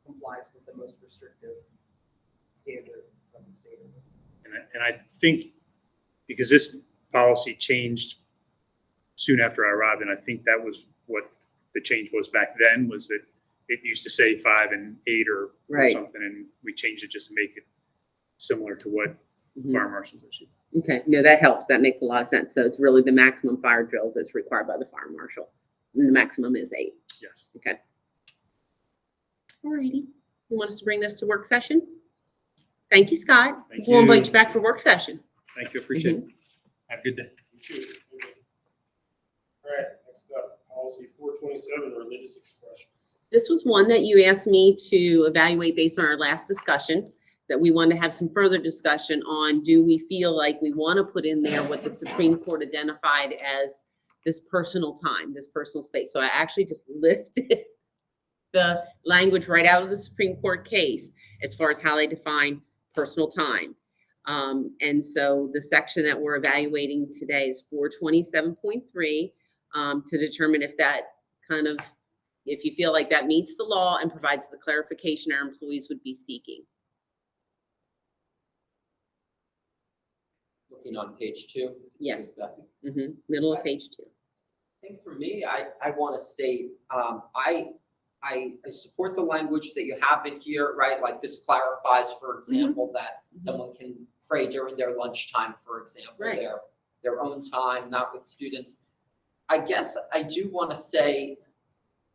Speaker 3: complies with the most restrictive standard from the state.
Speaker 2: And I think because this policy changed soon after I arrived, and I think that was what the change was back then, was that it used to say 5 and 8 or
Speaker 4: Right.
Speaker 2: something, and we changed it just to make it similar to what
Speaker 4: Mhm.
Speaker 2: fire marshals issue.
Speaker 4: Okay, no, that helps. That makes a lot of sense. So it's really the maximum fire drills that's required by the fire marshal. And the maximum is 8.
Speaker 2: Yes.
Speaker 4: Okay. All righty. You want us to bring this to work session? Thank you, Scott.
Speaker 2: Thank
Speaker 4: We'll invite
Speaker 2: you.
Speaker 4: you back for work session.
Speaker 2: Thank you. Appreciate it. Have a good day.
Speaker 1: You too. All right, next up, policy 427, religious expression.
Speaker 4: This was one that you asked me to evaluate based on our last discussion, that we want to have some further discussion on, do we feel like we want to put in there what the Supreme Court identified as this personal time, this personal space? So I actually just lifted the language right out of the Supreme Court case as far as how they define personal time. And so the section that we're evaluating today is 427.3 to determine if that if you feel like that meets the law and provides the clarification our employees would be seeking.
Speaker 5: Looking on page 2.
Speaker 4: Yes.
Speaker 5: Exactly.
Speaker 4: Middle of page 2.
Speaker 5: I think for me, I want to state, I support the language that you have in here, right? Like this clarifies, for example, that someone can pray during their lunchtime, for example,
Speaker 4: Right.
Speaker 5: their own time, not with students. I guess I do want to say,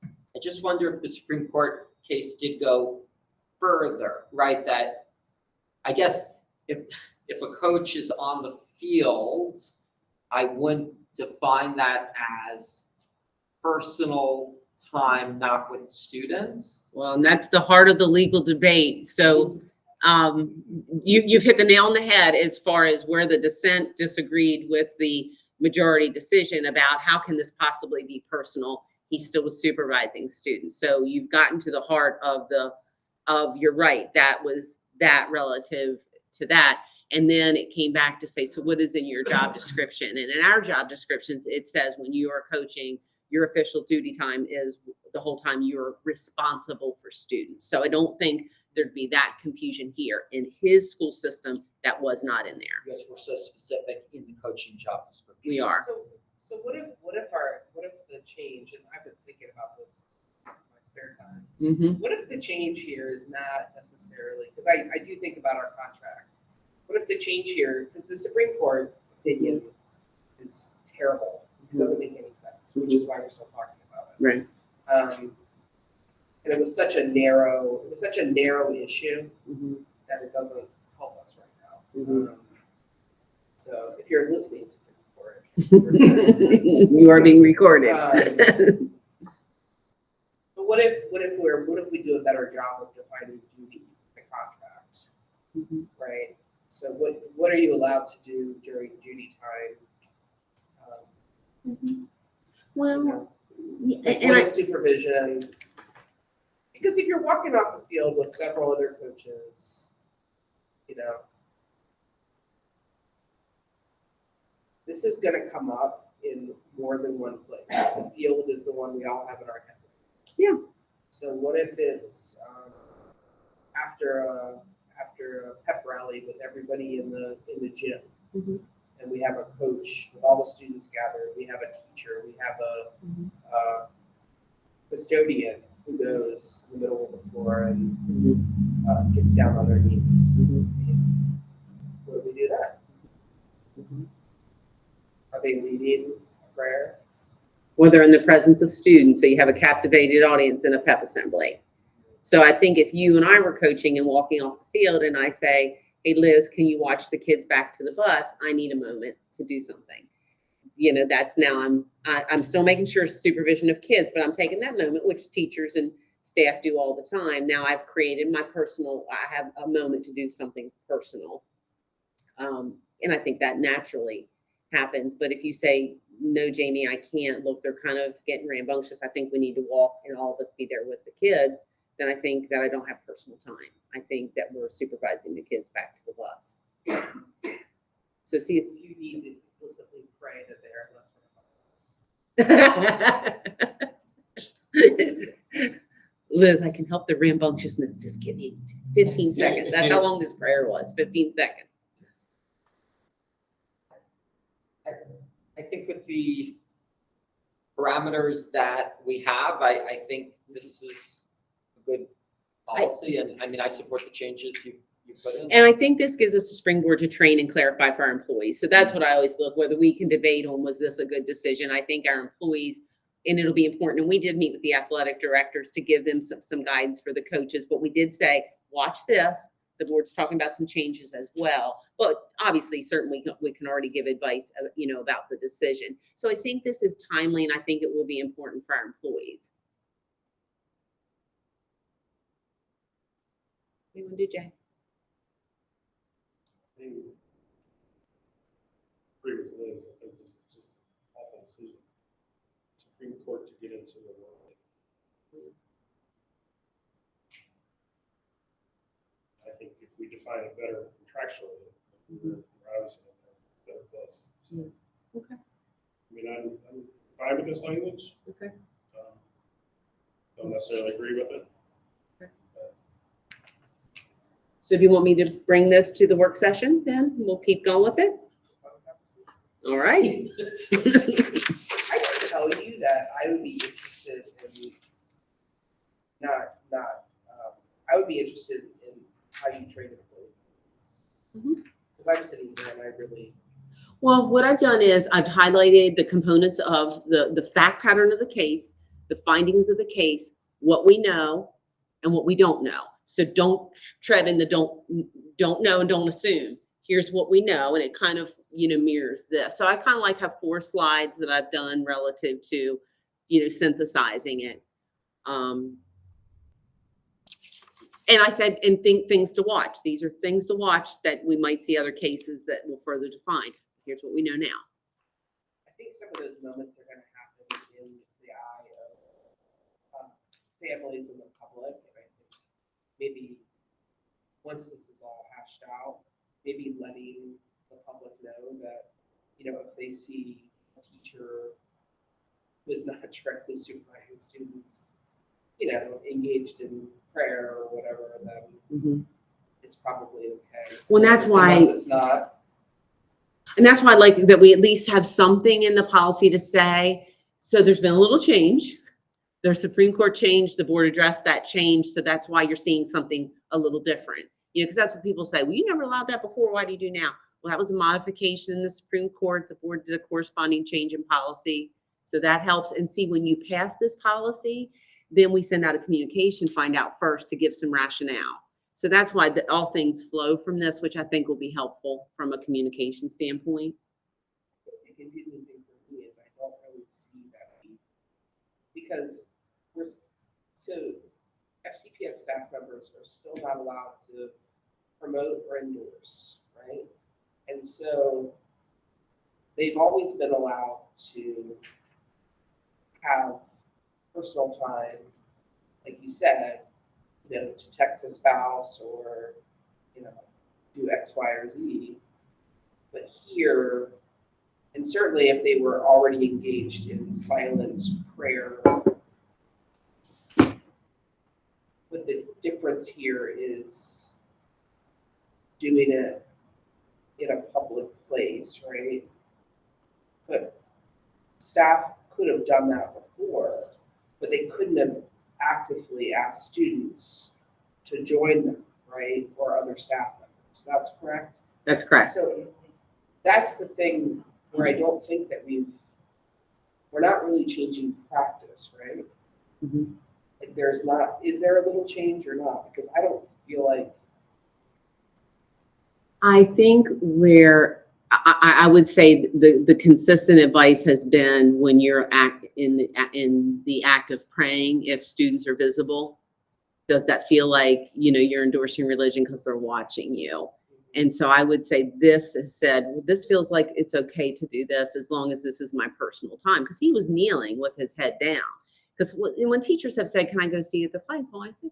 Speaker 5: I just wonder if the Supreme Court case did go further, right? That I guess if a coach is on the field, I wouldn't define that as personal time, not with students.
Speaker 4: Well, and that's the heart of the legal debate. So you've hit the nail on the head as far as where the dissent disagreed with the majority decision about how can this possibly be personal. He still was supervising students. So you've gotten to the heart of you're right, that was that relative to that. And then it came back to say, so what is in your job description? And in our job descriptions, it says when you are coaching, your official duty time is the whole time you're responsible for students. So I don't think there'd be that confusion here. In his school system, that was not in there.
Speaker 5: Because we're so specific in the coaching job description.
Speaker 4: We are.
Speaker 3: So what if the change, and I've been thinking about this in my spare time. What if the change here is not necessarily, because I do think about our contract. What if the change here, because the Supreme Court opinion is terrible. It doesn't make any sense, which is why we're still talking about it.
Speaker 4: Right.
Speaker 3: And it was such a narrow issue that it doesn't help us right now.
Speaker 4: Mhm.
Speaker 3: So if you're listening to me for it,
Speaker 4: You are being recorded.
Speaker 3: but what if we do a better job of defining duty in the contract,
Speaker 4: Mhm.
Speaker 3: right? So what are you allowed to do during duty time? You
Speaker 4: Well,
Speaker 3: know,
Speaker 4: yeah,
Speaker 3: like
Speaker 4: and
Speaker 3: what
Speaker 4: I,
Speaker 3: is supervision? Because if you're walking off the field with several other coaches, you know, this is going to come up in more than one place. The field is the one we all have in our head.
Speaker 4: Yeah.
Speaker 3: So what if it's after a pep rally with everybody in the gym,
Speaker 4: Mhm.
Speaker 3: and we have a coach with all the students gathered. We have a teacher. We have
Speaker 4: Mhm.
Speaker 3: a custodian who goes in the middle of the floor and gets down on their knees. Where do we do that? Are they leading a prayer?
Speaker 4: Or they're in the presence of students, so you have a captivated audience in a pep assembly. So I think if you and I were coaching and walking off the field and I say, hey, Liz, can you watch the kids back to the bus? I need a moment to do something. You know, that's now I'm still making sure supervision of kids, but I'm taking that moment, which teachers and staff do all the time. Now I've created my personal, I have a moment to do something personal. And I think that naturally happens. But if you say, no, Jamie, I can't, look, they're kind of getting rambunctious. I think we need to walk and all of us be there with the kids. Then I think that I don't have personal time. I think that we're supervising the kids back to the bus. So see, it's
Speaker 3: You need to explicitly pray that they're less.
Speaker 4: Liz, I can help the rambunctiousness. Just give me 15 seconds. That's how long this prayer was, 15 seconds.
Speaker 5: I think with the parameters that we have, I think this is a good policy, and I mean, I support the changes you put in.
Speaker 4: And I think this gives us a springboard to train and clarify for our employees. So that's what I always look, whether we can debate on, was this a good decision? I think our employees, and it'll be important, and we did meet with the athletic directors to give them some guidance for the coaches, but we did say, watch this. The board's talking about some changes as well, but obviously, certainly we can already give advice, about the decision. So I think this is timely, and I think it will be important for our employees. You want to do, Jay?
Speaker 1: I agree with Liz. I think just awful decision. Supreme Court to get into the world. I think if we define it better contractually, we're obviously in a better place. So,
Speaker 4: Okay.
Speaker 1: I mean, I'm fine with this language.
Speaker 4: Okay.
Speaker 1: Don't necessarily agree with it.
Speaker 4: So do you want me to bring this to the work session then? We'll keep going with it? All right.
Speaker 3: I can tell you that I would be interested in I would be interested in how you train employees. Because I'm sitting here and I really.
Speaker 4: Well, what I've done is I've highlighted the components of the fact pattern of the case, the findings of the case, what we know and what we don't know. So don't tread in the don't know and don't assume. Here's what we know, and it kind of, mirrors this. So I kind of have 4 slides that I've done relative to, synthesizing it. And I said, and think things to watch. These are things to watch that we might see other cases that will further define. Here's what we know now.
Speaker 3: I think some of those moments are going to happen in the eye of families and the public. And I think maybe once this is all hashed out, maybe letting the public know that, if they see a teacher who is not directly supervising students, engaged in prayer or whatever, then it's probably okay.
Speaker 4: Well, that's why.
Speaker 3: Unless it's not.
Speaker 4: And that's why I like that we at least have something in the policy to say. So there's been a little change. Their Supreme Court changed, the board addressed that change. So that's why you're seeing something a little different. Because that's what people say. Well, you never allowed that before. Why do you do now? Well, that was a modification in the Supreme Court. The board did a corresponding change in policy. So that helps. And see, when you pass this policy, then we send out a communication, find out first to give some rationale. So that's why all things flow from this, which I think will be helpful from a communication standpoint.
Speaker 3: The confusing thing for me is I don't really see that because so FCPS staff members are still not allowed to promote or endorse, right? And so they've always been allowed to have personal time, like you said, to text a spouse or, do X, Y, or Z. But here, and certainly if they were already engaged in silent prayer, but the difference here is doing it in a public place, right? But staff could have done that before, but they couldn't have actively asked students to join them, right? Or other staff members. That's correct?
Speaker 4: That's correct.
Speaker 3: So that's the thing where I don't think that we're not really changing practice, right?
Speaker 4: Mhm.
Speaker 3: Like is there a little change or not? Because I don't feel like.
Speaker 4: I think where I would say the consistent advice has been when you're in the act of praying, if students are visible, does that feel like, you're endorsing religion because they're watching you? And so I would say this has said, well, this feels like it's okay to do this as long as this is my personal time. Because he was kneeling with his head down. Because when teachers have said, can I go see at the flagpole? I said,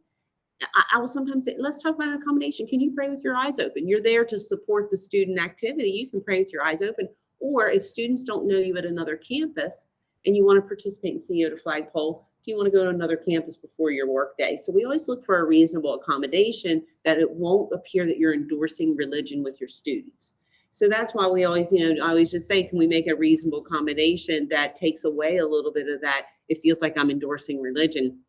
Speaker 4: I will sometimes say, let's talk about an accommodation. Can you pray with your eyes open? You're there to support the student activity. You can pray with your eyes open. Or if students don't know you at another campus and you want to participate in CEO to flagpole, do you want to go to another campus before your work day? So we always look for a reasonable accommodation that it won't appear that you're endorsing religion with your students. So that's why we always, I always just say, can we make a reasonable accommodation that takes away a little bit of that? It feels like I'm endorsing religion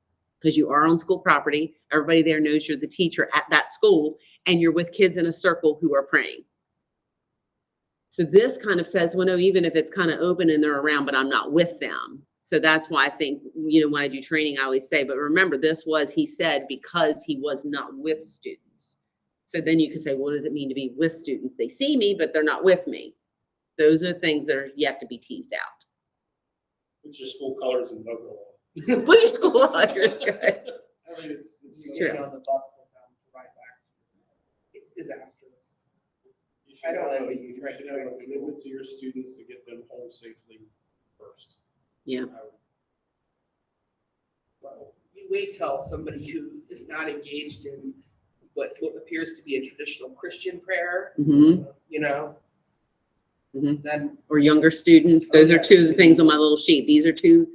Speaker 4: because you are on school property. Everybody there knows you're the teacher at that school and you're with kids in a circle who are praying. So this kind of says, well, no, even if it's kind of open and they're around, but I'm not with them. So that's why I think, when I do training, I always say, but remember, he said, because he was not with students. So then you can say, well, what does it mean to be with students? They see me, but they're not with me. Those are things that are yet to be teased out.
Speaker 1: It's your school colors and logo.
Speaker 4: Put your school colors, good.
Speaker 1: I mean, it's
Speaker 3: You
Speaker 1: true.
Speaker 3: get on the bus with them right back. It's disastrous.
Speaker 1: You should
Speaker 3: I don't
Speaker 1: have
Speaker 3: envy
Speaker 1: a-
Speaker 3: you
Speaker 1: you
Speaker 3: trying
Speaker 1: should
Speaker 3: to
Speaker 1: have
Speaker 3: train
Speaker 1: a
Speaker 3: people.
Speaker 1: commitment to your students to get them home safely first.
Speaker 4: Yeah.
Speaker 1: Well,
Speaker 3: You wait till somebody who is not engaged in what appears to be a traditional Christian prayer,
Speaker 4: Mm-hmm. Mm-hmm.
Speaker 3: then
Speaker 4: Or younger students. Those are two of the things on my little sheet. These are two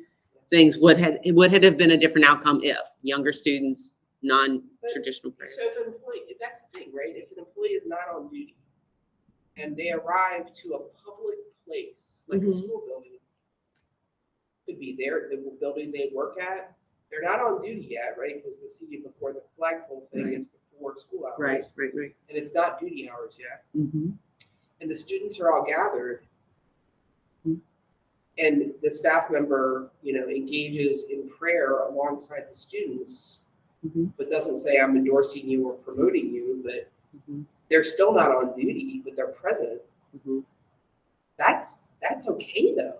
Speaker 4: things. Would have been a different outcome if younger students, non-traditional prayer.
Speaker 3: so if an employee, that's the thing, right? If an employee is not on duty and they arrive to a public place, like a
Speaker 4: Mhm.
Speaker 3: school building, could be the building they work at, they're not on duty yet, right? Because the see you before the flagpole thing is before school hours.
Speaker 4: Right.
Speaker 3: And it's not duty hours yet.
Speaker 4: Mm-hmm.
Speaker 3: And the students are all gathered.
Speaker 4: Mhm.
Speaker 3: And the staff member, engages in prayer alongside the students,
Speaker 4: Mhm.
Speaker 3: but doesn't say, I'm endorsing you or promoting you, but
Speaker 4: Mhm.
Speaker 3: they're still not on duty, but they're present.
Speaker 4: Mhm.
Speaker 3: That's okay though.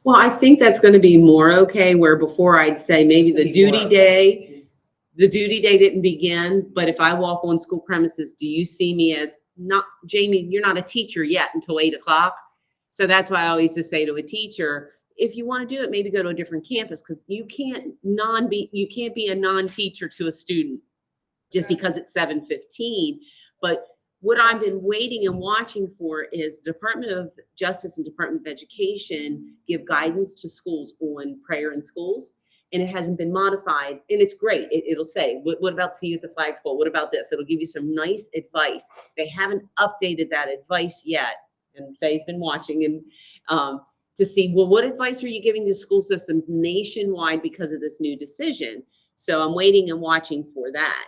Speaker 4: Well, I think that's going to be more okay, where before I'd say maybe
Speaker 3: It's gonna
Speaker 4: the
Speaker 3: be more
Speaker 4: duty
Speaker 3: okay.
Speaker 4: day, the duty day didn't begin, but if I walk on school premises, do you see me as not, Jamie, you're not a teacher yet until 8 o'clock. So that's why I always just say to a teacher, if you want to do it, maybe go to a different campus, because you can't be a non-teacher to a student just because it's 7:15. But what I've been waiting and watching for is Department of Justice and Department of Education give guidance to schools on prayer in schools. And it hasn't been modified. And it's great. It'll say, what about see you at the flagpole? What about this? It'll give you some nice advice. They haven't updated that advice yet. And Faye's been watching and to see, well, what advice are you giving to school systems nationwide because of this new decision? So I'm waiting and watching for that.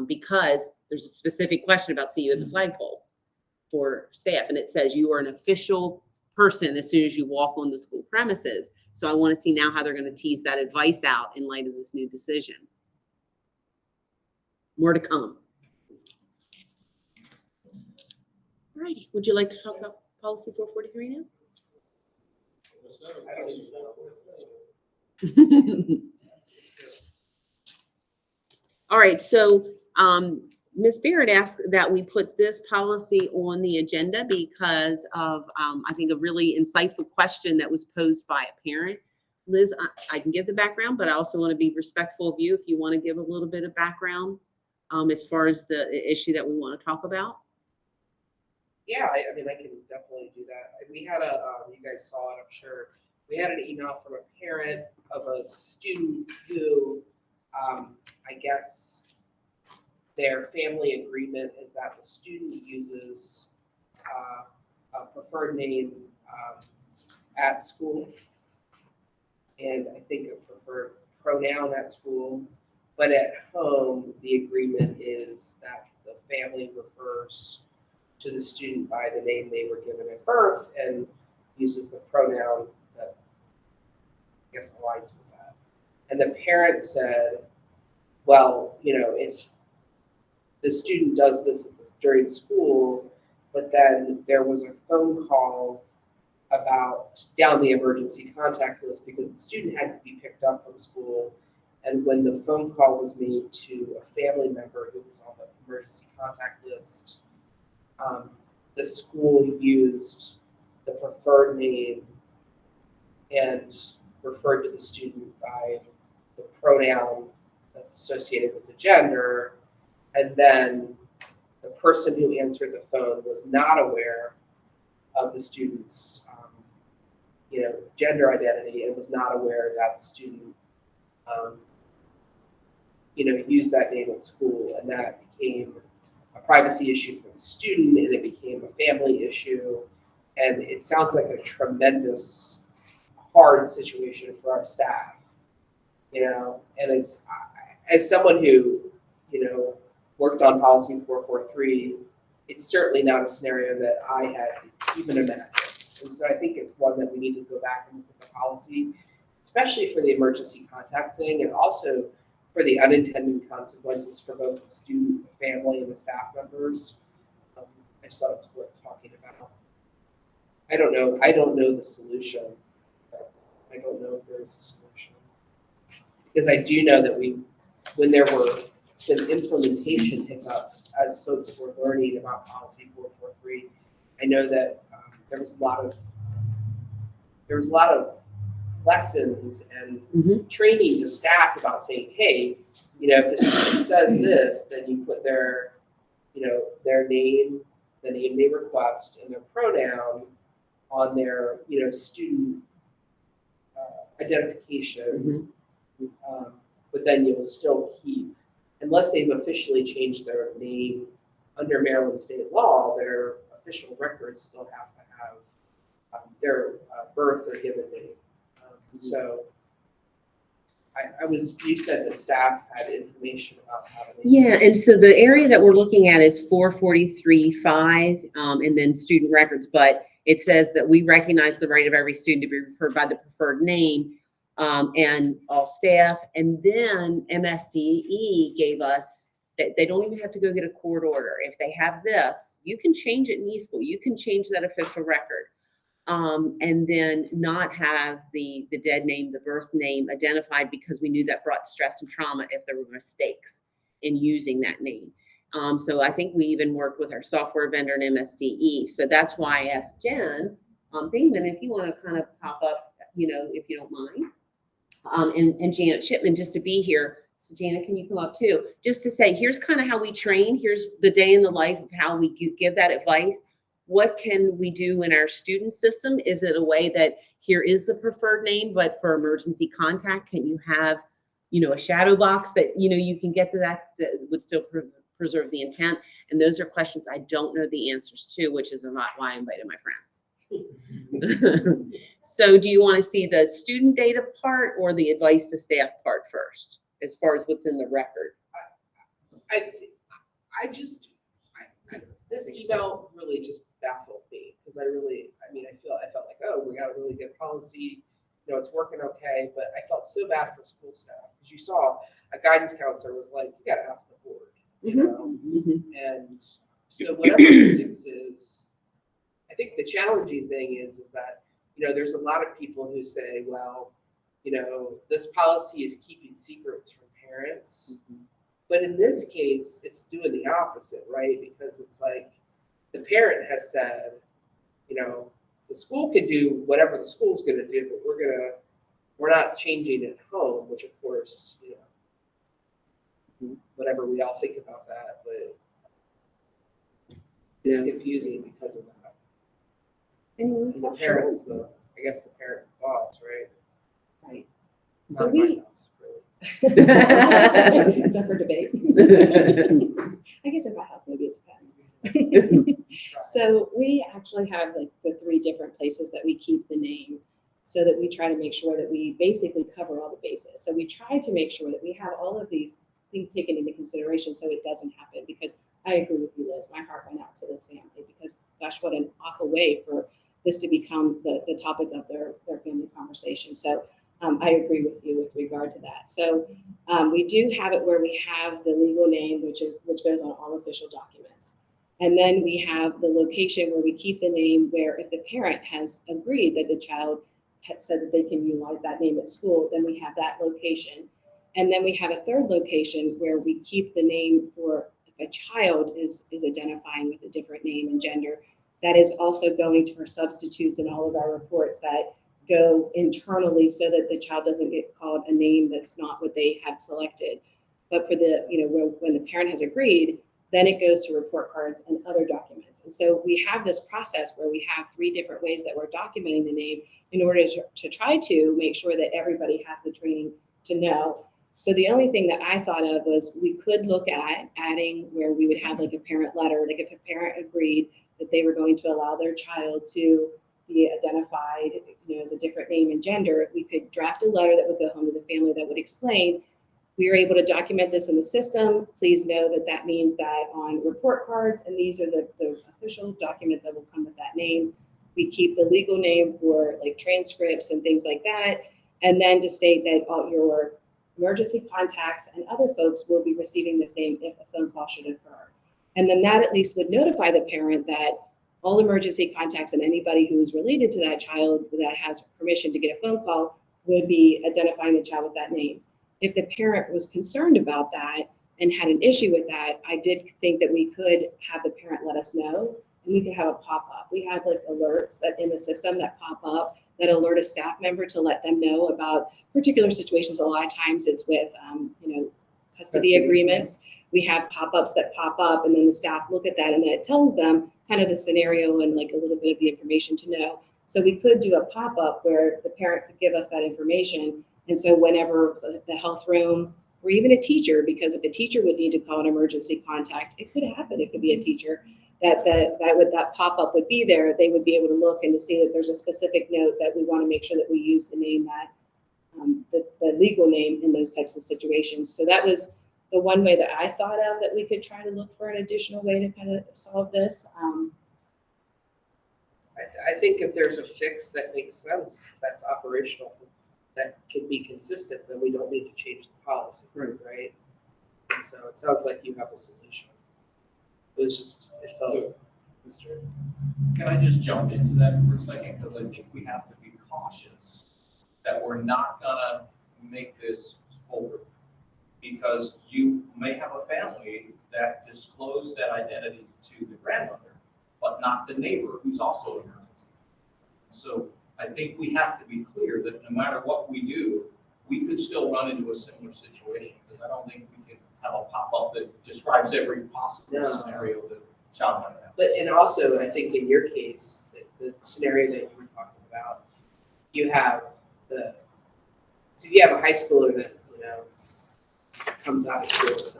Speaker 4: Because there's a specific question about see you at the flagpole for staff. And it says you are an official person as soon as you walk on the school premises. So I want to see now how they're going to tease that advice out in light of this new decision. More to come. Righty, would you like to talk about policy 443 now?
Speaker 3: I don't even know.
Speaker 4: All right, so Ms. Barrett asked that we put this policy on the agenda because of, I think, a really insightful question that was posed by a parent. Liz, I can give the background, but I also want to be respectful of you if you want to give a little bit of background as far as the issue that we want to talk about.
Speaker 3: Yeah, I mean, I can definitely do that. We had you guys saw it, I'm sure. We had an email from a parent of a student who, I guess, their family agreement is that the student uses a preferred name at school, and I think a preferred pronoun at school, but at home, the agreement is that the family refers to the student by the name they were given at birth and uses the pronoun that I guess aligns with that. And the parent said, well, it's the student does this during school, but then there was a phone call about down the emergency contact list because the student had to be picked up from school. And when the phone call was made to a family member who was on the emergency contact list, the school used the preferred name and referred to the student by the pronoun that's associated with the gender. And then the person who answered the phone was not aware of the student's gender identity and was not aware that the student used that name at school, and that became a privacy issue for the student, and it became a family issue. And it sounds like a tremendous hard situation for our staff, and it's, as someone who, worked on policy 443, it's certainly not a scenario that I had even imagined. And so I think it's one that we need to go back and look at the policy, especially for the emergency contact thing, and also for the unintended consequences for both the student, the family, and the staff members. I just thought it was worth talking about. I don't know the solution. I don't know if there's a solution. Because I do know that when there were some implementation hiccups as folks were learning about policy 443, I know that there was a lot of lessons and training to staff about saying, hey, if the student says this, then you put their name, the name they request, and their pronoun on their, student identification. But then you'll still keep, unless they've officially changed their name under Maryland state law, their official records still have to have their birth or given name. So you said that staff had information about how to make
Speaker 4: Yeah, and so the area that we're looking at is 443.5 and then student records, but it says that we recognize the right of every student to be referred by the preferred name and all staff. And then MSDE gave us that they don't even have to go get a court order. If they have this, you can change it in e-school. You can change that official record. And then not have the dead name, the birth name identified, because we knew that brought stress and trauma if there were mistakes in using that name. So I think we even worked with our software vendor and MSDE. So that's why I asked Jen Thingman if you want to kind of pop up, if you don't mind, and Janet Shipman just to be here. So Janet, can you come up too? Just to say, here's kind of how we train. Here's the day in the life of how we give that advice. What can we do in our student system? Is it a way that here is the preferred name, but for emergency contact, can you have, a shadow box that, you can get to that would still preserve the intent? And those are questions I don't know the answers to, which is why I invited my friends. So do you want to see the student data part or the advice to staff part first, as far as what's in the record?
Speaker 3: This email really just baffled me because I felt like, oh, we got a really good policy, it's working okay, but I felt so bad for school staff because you saw a guidance counselor was like, you got to ask the board, and So whatever the fix is, I think the challenging thing is that, there's a lot of people who say, well, this policy is keeping secrets from parents. But in this case, it's doing the opposite, right? Because it's like the parent has said, the school can do whatever the school's going to do, but we're not changing it at home, which of course, whatever we all think about that, but it's confusing because of that. And the parents, I guess the parent's the boss, right?
Speaker 6: Right.
Speaker 3: Not
Speaker 6: So
Speaker 3: my
Speaker 6: we,
Speaker 3: boss, really.
Speaker 6: that's up for debate. I guess in my house, maybe it depends. So we actually have like the 3 different places that we keep the name so that we try to make sure that we basically cover all the bases. So we try to make sure that we have all of these things taken into consideration so it doesn't happen, because I agree with you, Liz. My heart went out to this family because gosh, what an awful way for this to become the topic of their family conversation. So I agree with you with regard to that. So we do have it where we have the legal name, which goes on all official documents. And then we have the location where we keep the name, where if the parent has agreed that the child had said that they can utilize that name at school, then we have that location. And then we have a third location where we keep the name for if a child is identifying with a different name and gender. That is also going to our substitutes in all of our reports that go internally so that the child doesn't get called a name that's not what they have selected. But for the, when the parent has agreed, then it goes to report cards and other documents. And so we have this process where we have 3 different ways that we're documenting the name in order to try to make sure that everybody has the training to know. So the only thing that I thought of was we could look at adding where we would have like a parent letter, like if a parent agreed that they were going to allow their child to be identified, as a different name and gender, we could draft a letter that would go home to the family that would explain, we are able to document this in the system. Please know that that means that on report cards, and these are the official documents that will come with that name. We keep the legal name for like transcripts and things like that. And then to state that all your emergency contacts and other folks will be receiving the same if a phone call should occur. And then that at least would notify the parent that all emergency contacts and anybody who is related to that child that has permission to get a phone call would be identifying the child with that name. If the parent was concerned about that and had an issue with that, I did think that we could have the parent let us know, and we could have a pop-up. We have like alerts that in the system that pop up that alert a staff member to let them know about particular situations. A lot of times it's with, custody agreements. We have pop-ups that pop up, and then the staff look at that, and then it tells them kind of the scenario and like a little bit of the information to know. So we could do a pop-up where the parent could give us that information. And so whenever the health room or even a teacher, because if a teacher would need to call an emergency contact, it could happen. It could be a teacher that pop-up would be there. They would be able to look and to see that there's a specific note that we want to make sure that we use the name that the legal name in those types of situations. So that was the one way that I thought of that we could try to look for an additional way to kind of solve this.
Speaker 3: I think if there's a fix that makes sense, that's operational, that can be consistent, then we don't need to change the policy, right? And so it sounds like you have a solution. It felt. Mr.
Speaker 7: Can I just jump into that for a second? Because I think we have to be cautious that we're not gonna make this foolproof. Because you may have a family that disclosed that identity to the grandmother, but not the neighbor who's also an emergency. So I think we have to be clear that no matter what we do, we could still run into a similar situation, because I don't think we can have a pop-up that describes every possible scenario that a child might have.
Speaker 3: But, and also, I think in your case, the scenario that you were talking about, you have so you have a high schooler that, comes out of school and says,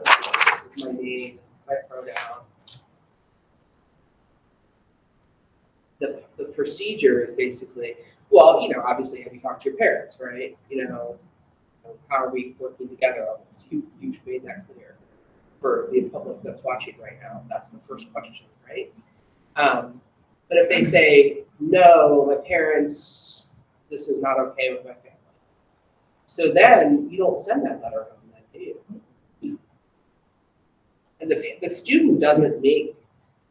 Speaker 3: this is my name, this is my pronoun. The procedure is basically, well, obviously have you talked to your parents, right? How are we working together on this? You've made that clear for the public that's watching right now. That's the first question, right? But if they say, no, my parents, this is not okay with my family. So then you don't send that letter home, then, do you? And the student doesn't make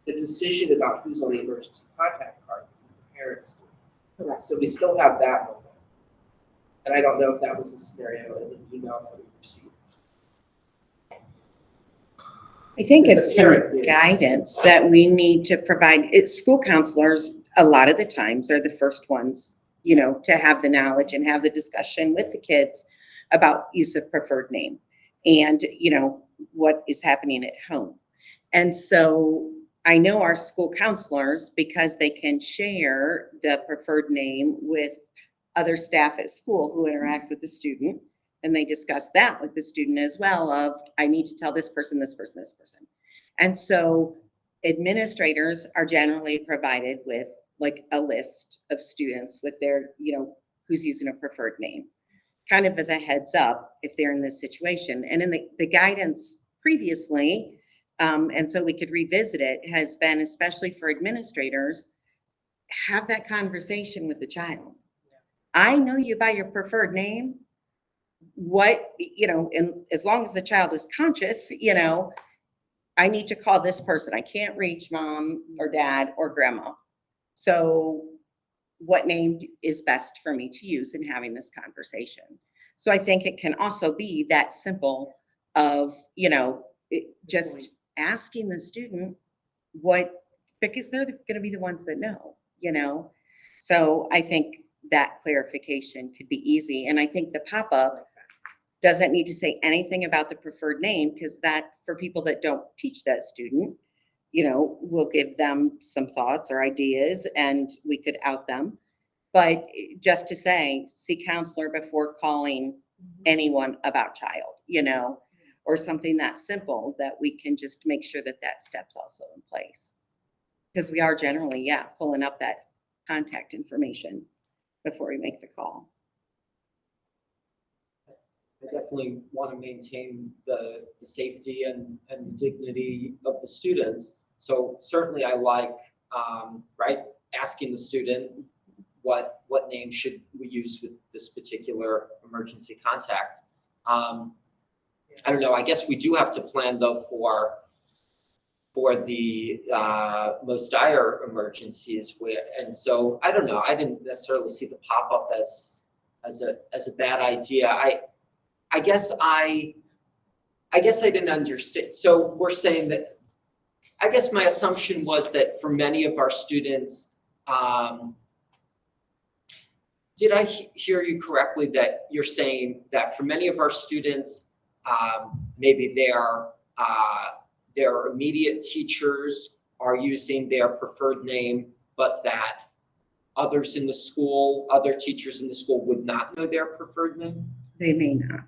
Speaker 3: the decision about who's on the emergency contact card is the parents.
Speaker 6: Correct.
Speaker 3: So we still have that moment. And I don't know if that was the scenario in the email that we received.
Speaker 8: I think
Speaker 3: As a
Speaker 8: it's some
Speaker 3: parent, yeah.
Speaker 8: guidance that we need to provide. School counselors, a lot of the times, are the first ones, to have the knowledge and have the discussion with the kids about use of preferred name and, what is happening at home. And so I know our school counselors, because they can share the preferred name with other staff at school who interact with the student, and they discuss that with the student as well of, I need to tell this person, this person, this person. And so administrators are generally provided with like a list of students with their, who's using a preferred name, kind of as a heads up if they're in this situation. And in the guidance previously, and so we could revisit it, has been, especially for administrators, have that conversation with the child. I know you by your preferred name. And as long as the child is conscious, I need to call this person. I can't reach mom or dad or grandma. So what name is best for me to use in having this conversation? So I think it can also be that simple of, just asking the student because they're going to be the ones that know, So I think that clarification could be easy. And I think the pop-up doesn't need to say anything about the preferred name, because that, for people that don't teach that student, we'll give them some thoughts or ideas and we could out them. But just to say, see counselor before calling anyone about child, or something that simple that we can just make sure that step's also in place. Because we are generally, pulling up that contact information before we make the call.
Speaker 5: I definitely want to maintain the safety and dignity of the students. So certainly I like, asking the student what name should we use with this particular emergency contact. I don't know, I guess we do have to plan though for the most dire emergencies and so I don't know, I didn't necessarily see the pop-up as a bad idea. I guess I didn't understand. So we're saying that, I guess my assumption was that for many of our students, did I hear you correctly that you're saying that for many of our students, maybe their immediate teachers are using their preferred name, but that others in the school, other teachers in the school would not know their preferred name?
Speaker 8: They may not,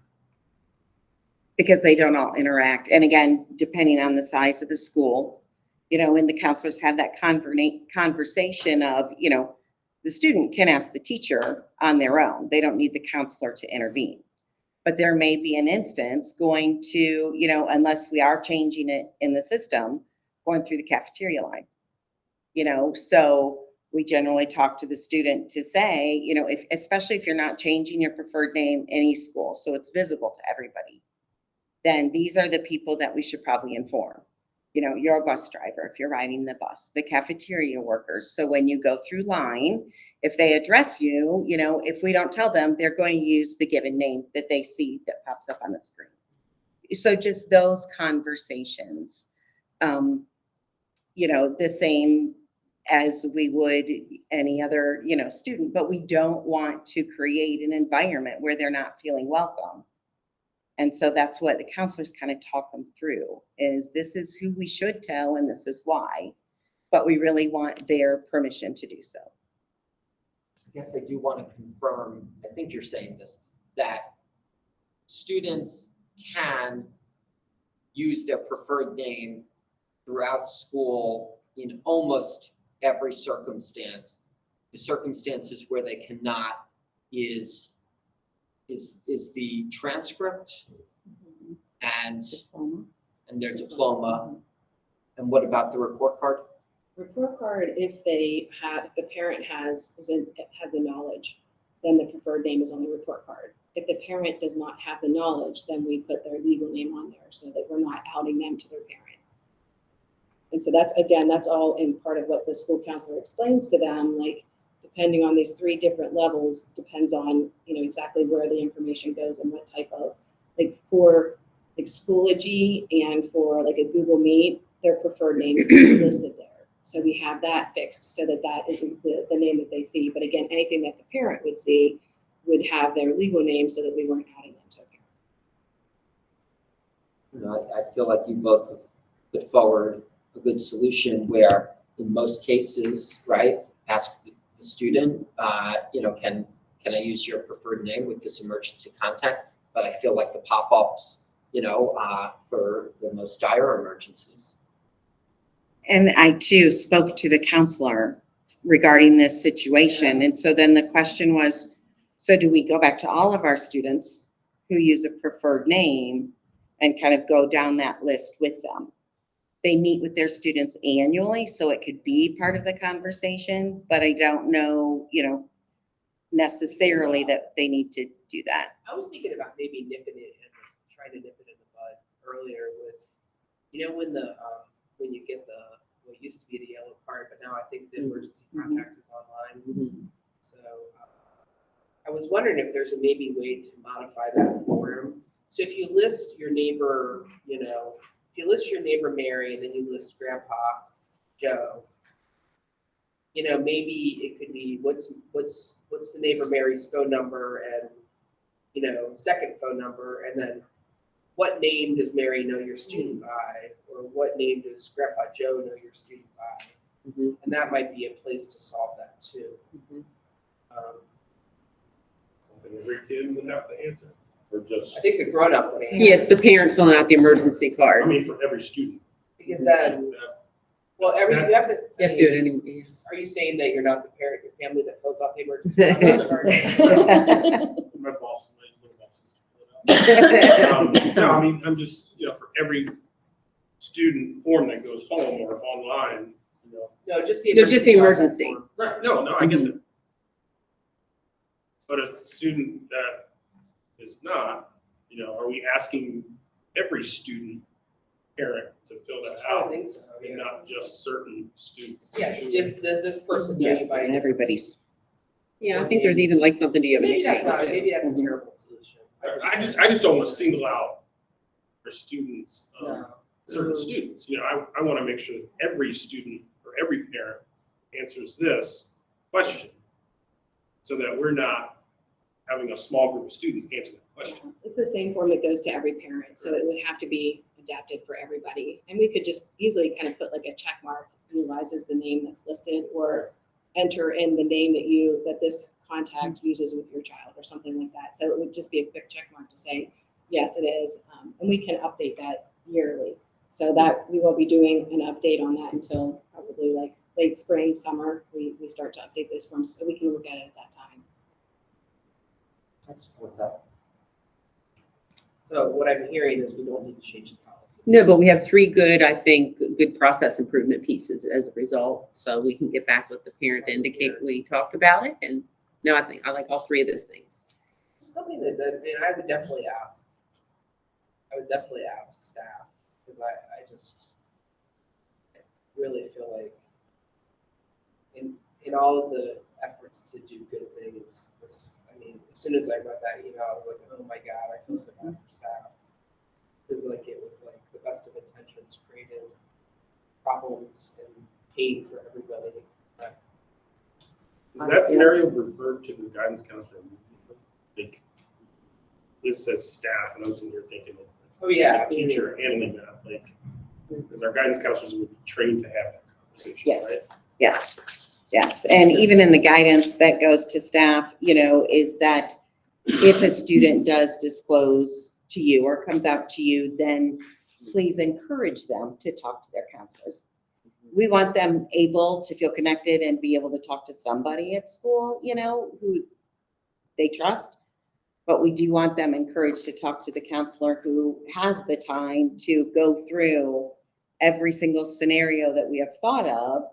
Speaker 8: because they don't all interact. And again, depending on the size of the school, and the counselors have that conversation of, the student can ask the teacher on their own. They don't need the counselor to intervene. But there may be an instance going to, unless we are changing it in the system, going through the cafeteria line. So we generally talk to the student to say, especially if you're not changing your preferred name in any school, so it's visible to everybody, then these are the people that we should probably inform. You're a bus driver if you're riding the bus, the cafeteria workers. So when you go through line, if they address you, if we don't tell them, they're going to use the given name that they see that pops up on the screen. So just those conversations, the same as we would any other, student, but we don't want to create an environment where they're not feeling welcome. And so that's what the counselors kind of talk them through, is this is who we should tell and this is why, but we really want their permission to do so.
Speaker 5: I guess I do want to confirm, I think you're saying this, that students can use their preferred name throughout school in almost every circumstance. The circumstances where they cannot is the transcript and their diploma. And what about the report card?
Speaker 6: Report card, if the parent has the knowledge, then the preferred name is on the report card. If the parent does not have the knowledge, then we put their legal name on there so that we're not outing them to their parent. And so that's, again, that's all in part of what the school counselor explains to them, like, depending on these 3 different levels, depends on, exactly where the information goes and what type of, like, for like Schoology and for like a Google Meet, their preferred name is listed there. So we have that fixed so that that isn't the name that they see. But again, anything that the parent would see would have their legal name so that we weren't adding them to account.
Speaker 5: I feel like you both have put forward a good solution where in most cases, right, ask the student, can I use your preferred name with this emergency contact? But I feel like the pop-ups, for the most dire emergencies.
Speaker 8: And I too spoke to the counselor regarding this situation. And so then the question was, so do we go back to all of our students who use a preferred name and kind of go down that list with them? They meet with their students annually, so it could be part of the conversation, but I don't know, necessarily that they need to do that.
Speaker 3: I was thinking about maybe nipping it and trying to nip it in the bud earlier with, when you get what used to be the yellow card, but now I think the emergency contact is online. So I was wondering if there's a maybe way to modify that form. So if you list your neighbor, if you list your neighbor Mary and then you list Grandpa Joe, maybe it could be what's the neighbor Mary's phone number and, second phone number, and then what name does Mary know your student by, or what name does Grandpa Joe know your student by? And that might be a place to solve that too.
Speaker 1: Something every kid would have to answer, or just,
Speaker 3: I think the grown-up would answer.
Speaker 4: Yeah, it's the parent filling out the emergency
Speaker 1: I
Speaker 4: card.
Speaker 1: mean, for every student.
Speaker 3: Because then, well, you have to.
Speaker 4: You have to do it anyway.
Speaker 3: Are you saying that you're not the parent in your family that fills out the emergency contact card?
Speaker 1: My boss, my boss is to fill it out. No, I mean, I'm just, for every student form that goes home or online,
Speaker 3: No, just the
Speaker 4: No, just the
Speaker 3: emergency.
Speaker 4: emergency.
Speaker 3: contact
Speaker 1: Right, no, I get that. But a student that is not, are we asking every student parent to fill that
Speaker 3: form. I don't
Speaker 1: out
Speaker 3: think so.
Speaker 1: and not just certain students?
Speaker 3: Yeah, just, does this person know you by
Speaker 8: And
Speaker 3: name?
Speaker 8: everybody's.
Speaker 4: Yeah, I think there's even like something, do you have a
Speaker 3: Maybe
Speaker 4: nickname?
Speaker 3: that's not,
Speaker 4: too?
Speaker 3: maybe that's a terrible solution.
Speaker 1: I just don't want to single out for students,
Speaker 3: No.
Speaker 1: certain students. I want to make sure that every student or every parent answers this question so that we're not having a small group of students answer that question.
Speaker 6: It's the same form that goes to every parent, so it would have to be adapted for everybody. And we could just easily kind of put like a check mark, utilizes the name that's listed, or enter in the name that this contact uses with your child or something like that. So it would just be a quick check mark to say, yes, it is. And we can update that yearly. So that we won't be doing an update on that until probably like late spring, summer, we start to update those forms so we can look at it at that time.
Speaker 5: I support that.
Speaker 3: So what I'm hearing is we don't need to change the policy.
Speaker 4: No, but we have 3 good, I think, good process improvement pieces as a result. So we can get back with the parent to indicate we talked about it. And no, I like all 3 of those things.
Speaker 3: Something that, and I would definitely ask staff, because I just really feel like in all of the efforts to do good things, as soon as I read that email, I was like, oh my God, I feel so bad for staff. Because it was like the best of intentions created problems and pain for everybody.
Speaker 1: Is that scenario referred to the guidance counselor? Like, this says staff, and I was in here thinking of
Speaker 3: Oh, yeah.
Speaker 1: a teacher handling that, because our guidance counselors would be trained to have that conversation, right?
Speaker 8: Yes. And even in the guidance that goes to staff, is that if a student does disclose to you or comes out to you, then please encourage them to talk to their counselors. We want them able to feel connected and be able to talk to somebody at school, who they trust. But we do want them encouraged to talk to the counselor who has the time to go through every single scenario that we have thought of,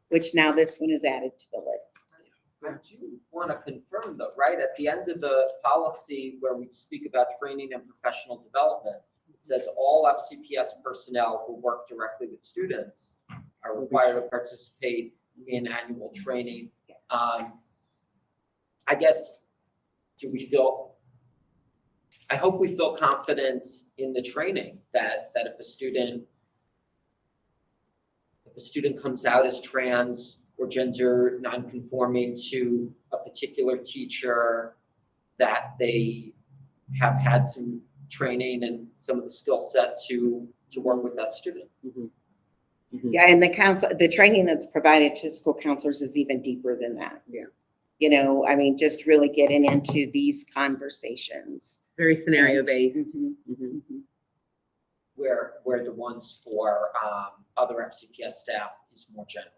Speaker 8: which now this one is added to the list.
Speaker 5: I do want to confirm though, right, at the end of the policy where we speak about training and professional development, It says all FCPS personnel who work directly with students are required to participate in annual training. I guess, I hope we feel confident in the training that if a student comes out as trans or gender nonconforming to a particular teacher, that they have had some training and some of the skill set to work with that student.
Speaker 8: Yeah, and the training that's provided to school counselors is even deeper than that.
Speaker 4: Yeah.
Speaker 8: You know, I mean, just really getting into these conversations.
Speaker 4: Very scenario based.
Speaker 5: Where the ones for other FCPS staff is more general.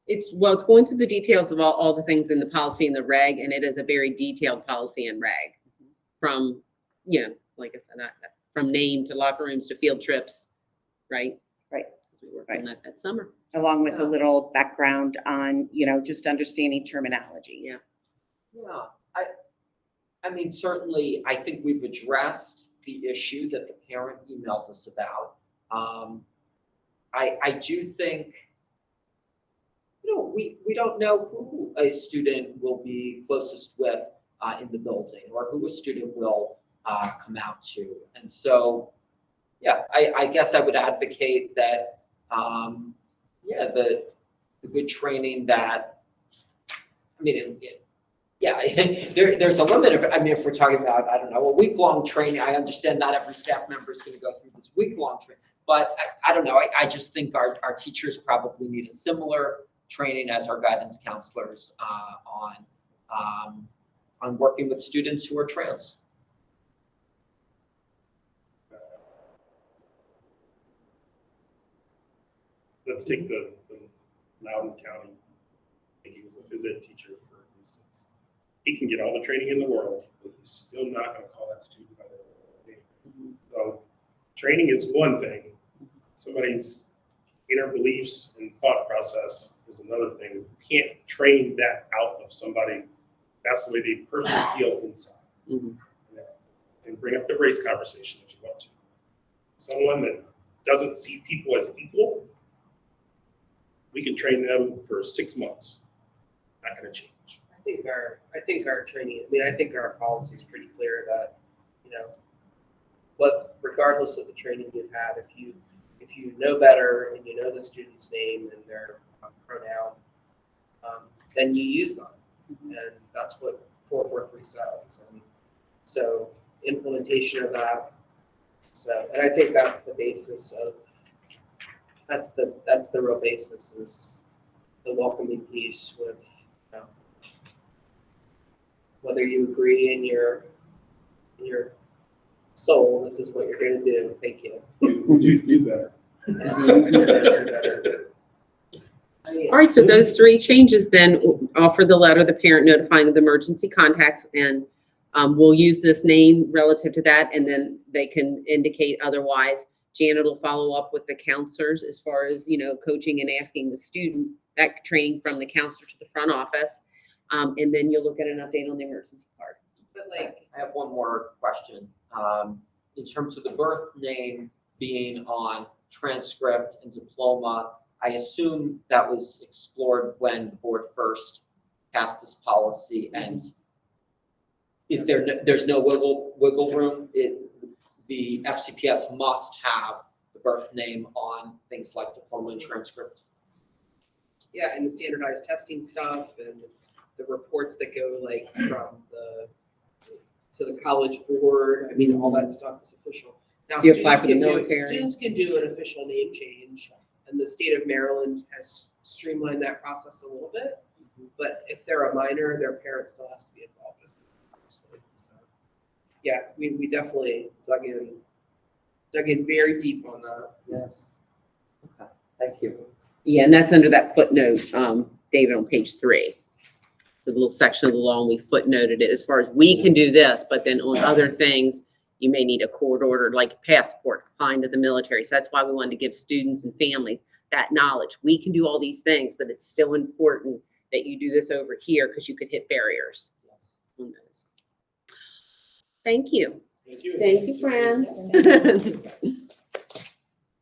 Speaker 4: It's going through the details of all the things in the policy and the reg, and it is a very detailed policy and reg from, like I said, from name to locker rooms to field trips, right?
Speaker 8: Right.
Speaker 4: We worked on that summer.
Speaker 8: Along with a little background on, just understanding terminology.
Speaker 4: Yeah.
Speaker 5: Yeah, I mean, certainly, I think we've addressed the issue that the parent emailed us about. I do think, we don't know who a student will be closest with in the building, or who a student will come out to. And so, yeah, I guess I would advocate that, the good training that, there's a limit of, if we're talking about, I don't know, a week-long training, I understand not every staff member is going to go through this week-long training, but I don't know, I just think our teachers probably need a similar training as our guidance counselors on working with students who are trans.
Speaker 1: Let's take the Loudoun County, I think he was a phys ed teacher, for instance. He can get all the training in the world, but he's still not going to call that student by their name. So training is one thing. Somebody's inner beliefs and thought process is another thing. You can't train that out of somebody. That's the way the person feels inside. And bring up the race conversation if you want to. Someone that doesn't see people as equal, we can train them for 6 months. Not going to change.
Speaker 3: I think our training, I think our policy is pretty clear that, regardless of the training you've had, if you know better and you know the student's name and their pronoun, then you use them. And that's what 443 says. And so implementation of that. So, and I think that's the basis of, that's the real basis, is the welcoming piece with, whether you agree in your soul, this is what you're going to do. Thank you.
Speaker 1: Do better.
Speaker 4: All right, so those 3 changes then offer the letter, the parent notifying of the emergency contacts, and we'll use this name relative to that, and then they can indicate otherwise. Janet will follow up with the counselors as far as, coaching and asking the student, that training from the counselor to the front office. And then you'll look at an update on the emergency card.
Speaker 3: But
Speaker 5: I have one more question. In terms of the birth name being on transcript and diploma, I assume that was explored when the board first passed this policy, and is there's no wiggle room? The FCPS must have the birth name on things like diploma and transcript.
Speaker 3: yeah, and the standardized testing stuff and the reports that go from to the college board. All that stuff is official. Now,
Speaker 4: You apply for the military.
Speaker 3: Students can do an official name change, and the state of Maryland has streamlined that process a little bit. But if they're a minor, their parent still has to be involved in it, obviously. So, yeah, we definitely dug in very deep on that.
Speaker 5: Yes. Okay, thank you.
Speaker 4: Yeah, and that's under that footnote, David, on page 3. The little section of the law, and we footnoted it as far as we can do this, but then on other things, you may need a court order, like a passport, confined to the military. So that's why we wanted to give students and families that knowledge. We can do all these things, but it's still important that you do this over here, because you could hit barriers.
Speaker 5: Yes.
Speaker 4: On those. Thank you.
Speaker 1: Thank you.
Speaker 4: Thank you, friends.